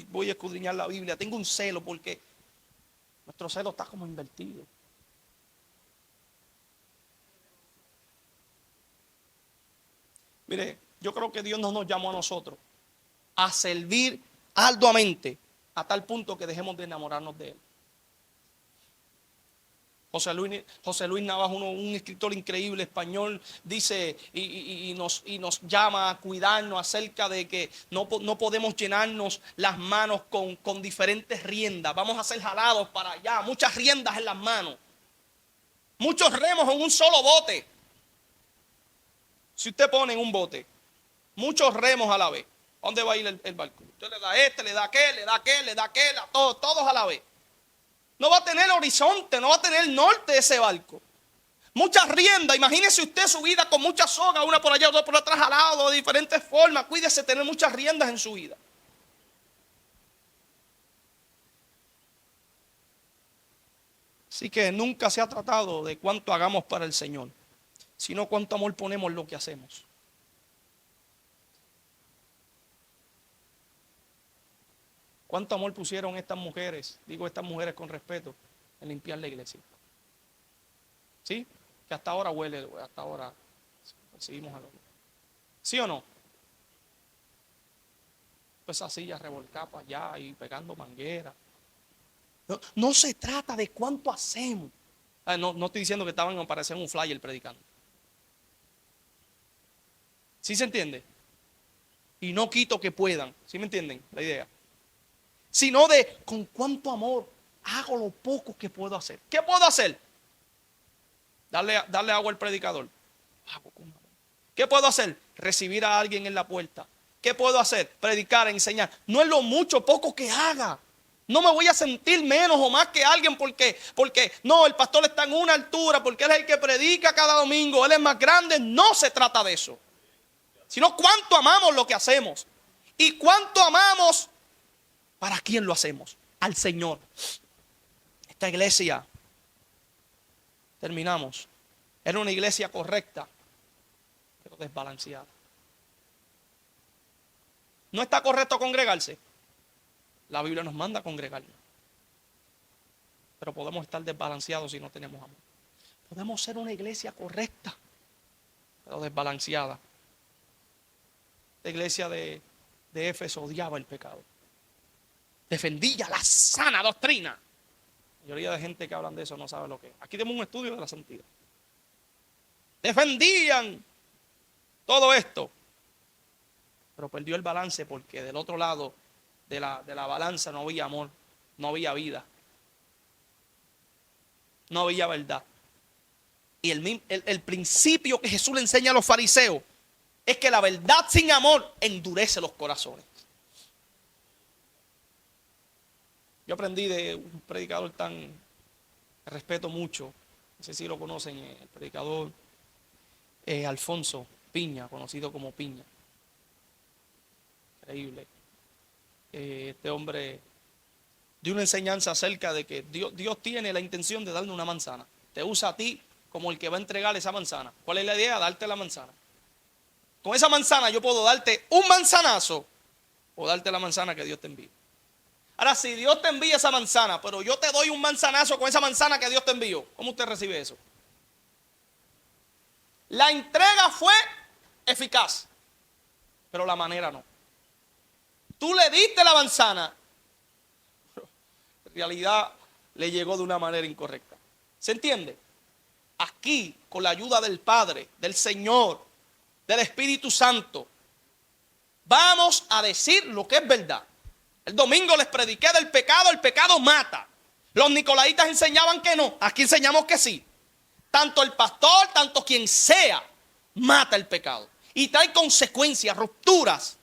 S1: voy a escudriñar la Biblia. Tengo un celo porque nuestro celo está como invertido. Mire, yo creo que Dios no nos llamó a nosotros a servir arduamente a tal punto que dejemos de enamorarnos de Él. José Luis Navas, un escritor increíble español, dice y nos llama a cuidarnos acerca de que no podemos llenarnos las manos con diferentes riendas. Vamos a ser jalados para allá, muchas riendas en las manos, muchos remos en un solo bote. Si usted pone en un bote muchos remos a la vez, ¿a dónde va a ir el barco? Usted le da le da aquel, le da aquel, le da aquel, a todos a la vez. No va a tener horizonte, no va a tener norte ese barco. Muchas riendas, imagínese usted su vida con muchas sogas, una por allá, otra por atrás, al lado, de diferentes formas. Cuídese de tener muchas riendas en su vida. Así que nunca se ha tratado de cuánto hagamos para el Señor, sino cuánto amor ponemos en lo que hacemos. ¿Cuánto amor pusieron estas mujeres, digo estas mujeres con respeto, en limpiar la iglesia? ¿Sí? Que hasta ahora huele, hasta ahora seguimos a lo... ¿Sí o no? Pues esa silla revolcada para allá y pegando manguera. No se trata de cuánto hacemos. No estoy diciendo que estaban apareciendo un flyer predicando. ¿Sí se entiende? Y no quito que puedan. ¿Sí me entienden la idea? Sino de con cuánto amor hago lo poco que puedo hacer. ¿Qué puedo hacer? Darle agua al predicador. Hago con amor. ¿Qué puedo hacer? Recibir a alguien en la puerta. ¿Qué puedo hacer? Predicar, enseñar. No es lo mucho, poco que haga. No me voy a sentir menos o más que alguien porque no, el pastor está en una altura, porque él es el que predica cada domingo, él es más grande. No se trata de eso. Sino cuánto amamos lo que hacemos. Y cuánto amamos. ¿Para quién lo hacemos? Al Señor. Esta iglesia, terminamos, era una iglesia correcta, pero desbalanceada. ¿No está correcto congregarse? La Biblia nos manda a congregarnos. Pero podemos estar desbalanceados si no tenemos amor. Podemos ser una iglesia correcta, pero desbalanceada. La iglesia de Éfeso odiaba el pecado. Defendía la sana doctrina. La mayoría de gente que hablan de eso no sabe lo que es. Aquí tenemos un estudio de la santidad. Defendían todo esto. Pero perdió el balance porque del otro lado de la balanza no había amor, no había vida, no había verdad. Y el principio que Jesús le enseña a los fariseos es que la verdad sin amor endurece los corazones. Yo aprendí de un predicador que respeto mucho, no sé si lo conocen, el predicador Alfonso Piña, conocido como Piña. Increíble. Este hombre dio una enseñanza acerca de que Dios tiene la intención de darle una manzana. Te usa a ti como el que va a entregar esa manzana. ¿Cuál es la idea? Darte la manzana. Con esa manzana yo puedo darte un manzanazo o darte la manzana que Dios te envía. Ahora, si Dios te envía esa manzana, pero yo te doy un manzanazo con esa manzana que Dios te envió, ¿cómo usted recibe eso? La entrega fue eficaz, pero la manera no. Tú le diste la manzana, pero en realidad le llegó de una manera incorrecta. ¿Se entiende? Aquí, con la ayuda del Padre, del Señor, del Espíritu Santo, vamos a decir lo que es verdad. El domingo les prediqué del pecado, el pecado mata. Los nicolaitas enseñaban que no, aquí enseñamos que sí. Tanto el pastor, tanto quien sea, mata el pecado. Y trae consecuencias, rupturas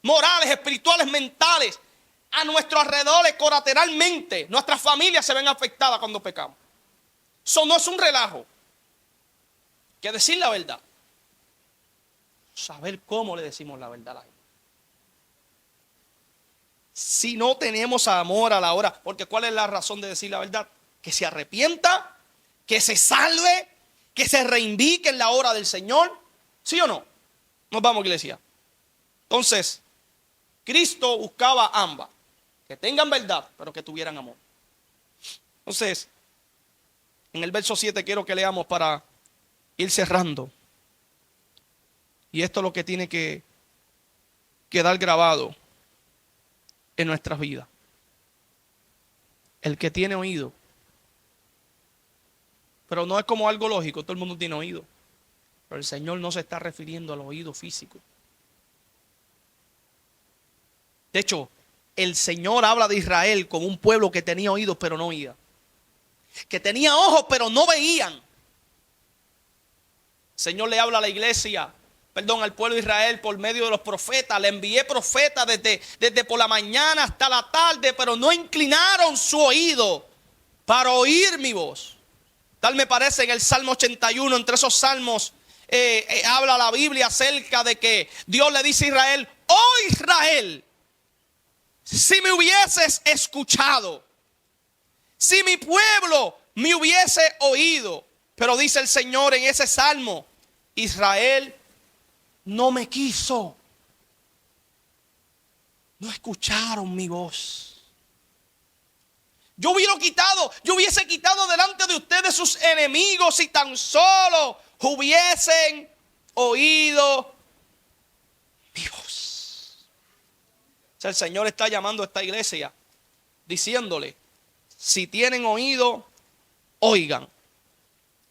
S1: morales, espirituales, mentales a nuestro alrededor, colateralmente. Nuestras familias se ven afectadas cuando pecamos. Eso no es un relajo. Que decir la verdad. Saber cómo le decimos la verdad a la gente. Si no tenemos amor a la hora, porque ¿cuál es la razón de decir la verdad? Que se arrepienta, que se salve, que se reivindique en la hora del Señor. ¿Sí o no? Nos vamos, iglesia. Entonces, Cristo buscaba ambas, que tengan verdad, pero que tuvieran amor. Entonces, en el verso 7 quiero que leamos para ir cerrando. Y esto es lo que tiene que quedar grabado en nuestras vidas. El que tiene oído. Pero no es como algo lógico, todo el mundo tiene oído. Pero el Señor no se está refiriendo al oído físico. De hecho, el Señor habla de Israel como un pueblo que tenía oídos pero no oía. Que tenía ojos pero no veían. El Señor le habla a la iglesia, al pueblo de Israel por medio de los profetas. Le envié profetas desde por la mañana hasta la tarde, pero no inclinaron su oído para oír mi voz. Tal me parece en el Salmo 81, entre esos salmos, habla la Biblia acerca de que Dios le dice a Israel: oh Israel, si me hubieses escuchado, si mi pueblo me hubiese oído. Pero dice el Señor en ese salmo: Israel no me quiso. No escucharon mi voz. Yo hubiese quitado delante de ustedes sus enemigos si tan solo hubiesen oído mi voz. O sea, el Señor está llamando a esta iglesia diciéndole: si tienen oído, oigan.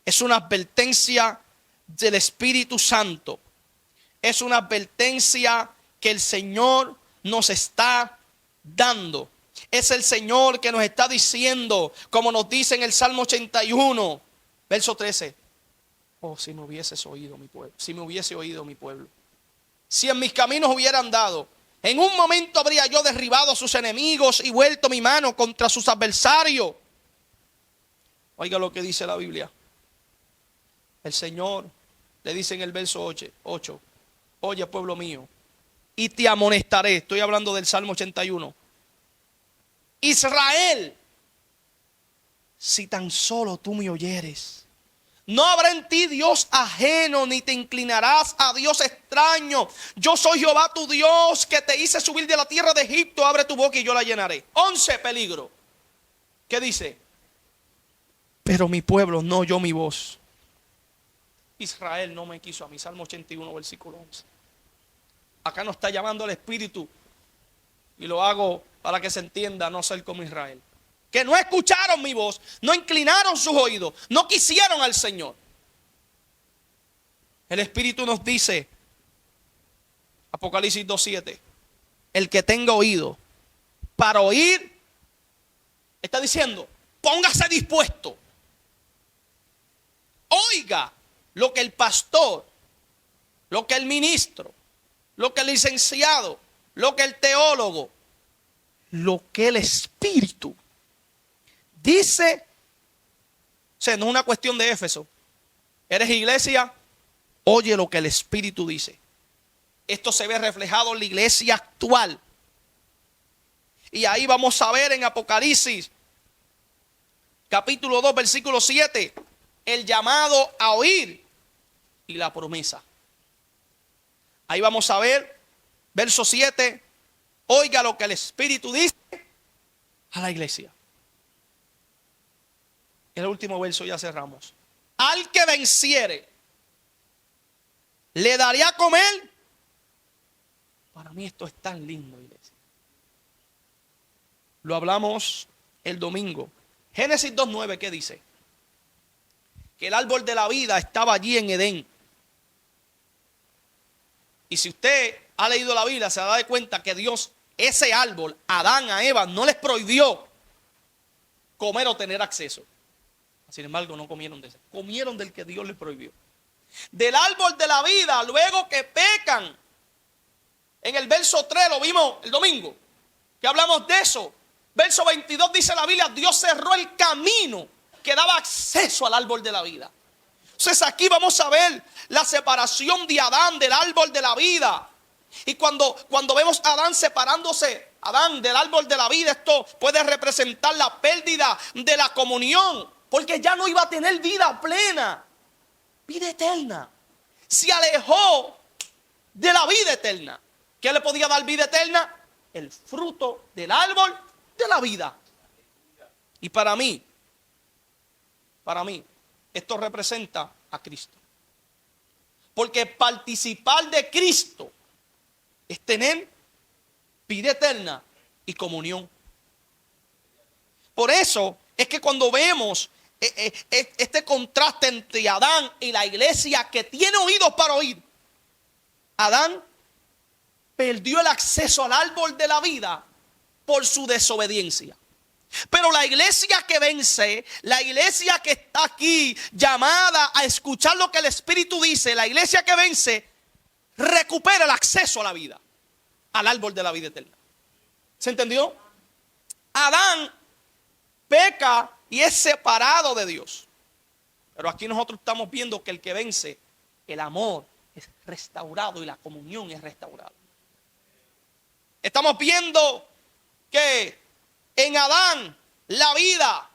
S1: Es una advertencia del Espíritu Santo. Es una advertencia que el Señor nos está dando. Es el Señor que nos está diciendo, como nos dice en el Salmo 81, verso 13. Oh, si me hubieses oído mi pueblo, si me hubiese oído mi pueblo. Si en mis caminos hubiera andado, en un momento habría yo derribado a sus enemigos y vuelto mi mano contra sus adversarios. Oiga lo que dice la Biblia. El Señor le dice en el verso 8, oye pueblo mío, y te amonestaré. Estoy hablando del Salmo 81. Israel, si tan solo tú me oyeres, No habrá en ti Dios ajeno, ni te inclinarás a Dios extraño. Yo soy Jehová tu Dios, que te hice subir de la tierra de Egipto. Abre tu boca y yo la llenaré. 11, peligro. ¿Qué dice? Pero mi pueblo no oyó mi voz. Israel no me quiso a mí. Salmo 81, versículo 11. Acá nos está llamando el Espíritu. Y lo hago para que se entienda, no ser como Israel. Que no escucharon mi voz, no inclinaron sus oídos, no quisieron al Señor. El Espíritu nos dice, Apocalipsis 2:7, el que tenga oído para oír, está diciendo, póngase dispuesto. Oiga lo que el pastor, lo que el ministro, lo que el licenciado, lo que el teólogo, lo que el Espíritu dice. O sea, no es una cuestión de Éfeso. Eres iglesia, oye lo que el Espíritu dice. Esto se ve reflejado en la iglesia actual. Y ahí vamos a ver en Apocalipsis, capítulo 2, versículo 7, el llamado a oír y la promesa. Ahí vamos a ver, verso 7, oiga lo que el Espíritu dice a la iglesia. El último verso, ya cerramos. Al que venciere, le daré a comer. Para mí esto es tan lindo, iglesia. Lo hablamos el domingo. Génesis 2:9, ¿qué dice? Que el árbol de la vida estaba allí en Edén. Y si usted ha leído la Biblia, se da cuenta que Dios, ese árbol, a Adán, a Eva, no les prohibió comer o tener acceso. Sin embargo, no comieron de ese. Comieron del que Dios les prohibió. Del árbol de la vida, luego que pecan. En el verso 3, lo vimos el domingo, que hablamos de eso. Verso 22 dice la Biblia, Dios cerró el camino que daba acceso al árbol de la vida. Entonces aquí vamos a ver la separación de Adán del árbol de la vida. Y cuando vemos a Adán separándose, Adán del árbol de la vida, esto puede representar la pérdida de la comunión. Porque ya no iba a tener vida plena, vida eterna. Se alejó de la vida eterna. ¿Qué le podía dar vida eterna? El fruto del árbol de la vida. Y para mí, esto representa a Cristo. Porque participar de Cristo es tener vida eterna y comunión. Por eso es que cuando vemos este contraste entre Adán y la iglesia que tiene oídos para oír, Adán perdió el acceso al árbol de la vida por su desobediencia. Pero la iglesia que vence, la iglesia que está aquí llamada a escuchar lo que el Espíritu dice, la iglesia que vence, recupera el acceso a la vida, al árbol de la vida eterna. ¿Se entendió? Adán peca y es separado de Dios. Pero aquí nosotros estamos viendo que el que vence, el amor es restaurado y la comunión es restaurada. Estamos viendo que en Adán la vida,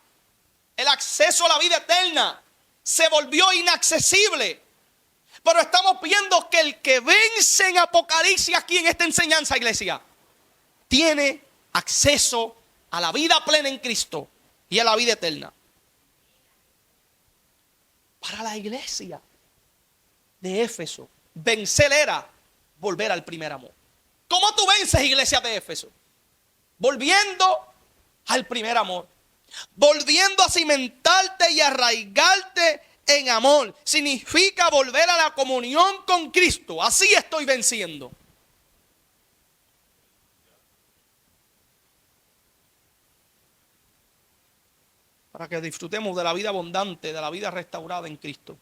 S1: el acceso a la vida eterna se volvió inaccesible. Pero estamos viendo que el que vence en Apocalipsis aquí en esta enseñanza, iglesia, tiene acceso a la vida plena en Cristo y a la vida eterna. Para la iglesia de Éfeso, vencer era volver al primer amor. ¿Cómo tú vences, iglesia de Éfeso? Volviendo al primer amor. Volviendo a cimentarte y arraigarte en amor. Significa volver a la comunión con Cristo. Así estoy venciendo. Para que disfrutemos de la vida abundante, de la vida restaurada en Cristo.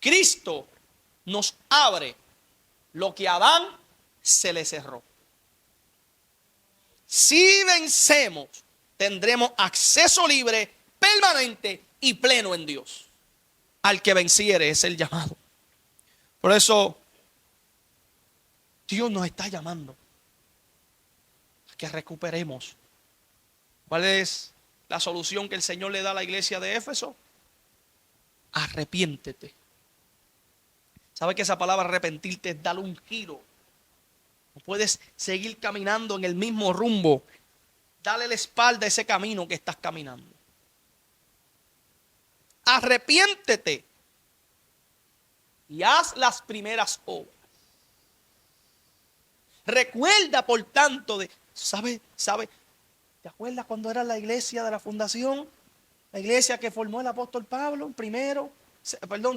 S1: Cristo nos abre lo que a Adán se le cerró. Si vencemos, tendremos acceso libre, permanente y pleno en Dios. Al que venciere es el llamado. Por eso, Dios nos está llamando a que recuperemos. ¿Cuál es la solución que el Señor le da a la iglesia de Éfeso? arrepiéntete. ¿Sabe que esa palabra arrepentirte es darle un giro? No puedes seguir caminando en el mismo rumbo. Dale la espalda a ese camino que estás caminando. Arrepiéntete y haz las primeras obras. Recuerda, por tanto, ¿sabe? ¿Te acuerdas cuando era la iglesia de la fundación? La iglesia que formó el apóstol Pablo,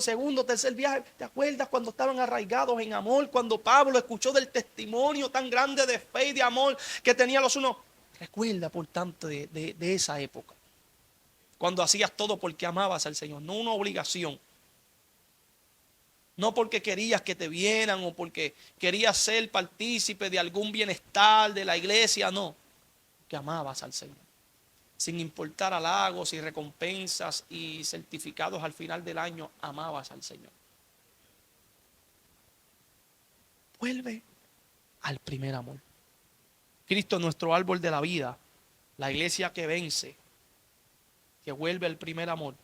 S1: segundo, tercer viaje. ¿Te acuerdas cuando estaban arraigados en amor? Cuando Pablo escuchó del testimonio tan grande de fe y de amor que tenían los unos. Recuerda, por tanto, de esa época. Cuando hacías todo porque amabas al Señor, no una obligación. No porque querías que te vieran o porque querías ser partícipe de algún bienestar de la iglesia, no. Que amabas al Señor. Sin importar halagos y recompensas y certificados al final del año, amabas al Señor. Vuelve al primer amor. Cristo es nuestro árbol de la vida, la iglesia que vence, que vuelve al primer amor,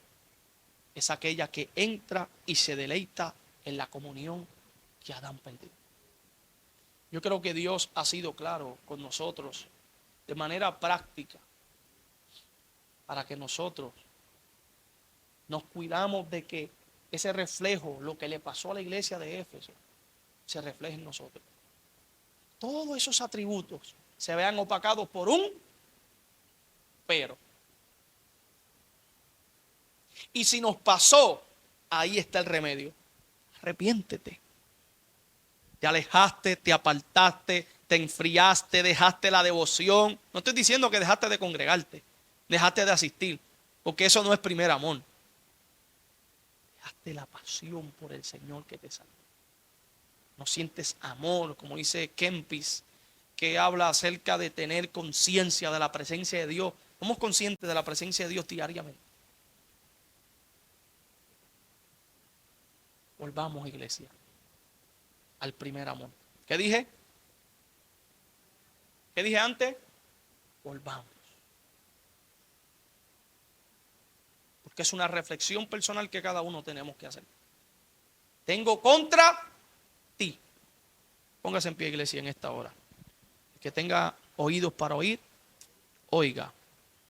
S1: es aquella que entra y se deleita en la comunión que Adán perdió. Yo creo que Dios ha sido claro con nosotros de manera práctica para que nosotros nos cuidamos de que ese reflejo, lo que le pasó a la iglesia de Éfeso, se refleje en nosotros. Todos esos atributos se vean opacados por un pero. Y si nos pasó, ahí está el remedio. Arrepiéntete. Te alejaste, te apartaste, te enfriaste, dejaste la devoción. No estoy diciendo que dejaste de congregarte, dejaste de asistir, porque eso no es primer amor. Dejaste la pasión por el Señor que te salvó. No sientes amor, como dice Kempis, que habla acerca de tener conciencia de la presencia de Dios. Somos conscientes de la presencia de Dios diariamente. Volvamos, iglesia, al primer amor. ¿Qué dije? ¿Qué dije antes? Volvamos. Porque es una reflexión personal que cada uno tenemos que hacer. Tengo contra ti. Póngase en pie, iglesia, en esta hora. El que tenga oídos para oír, oiga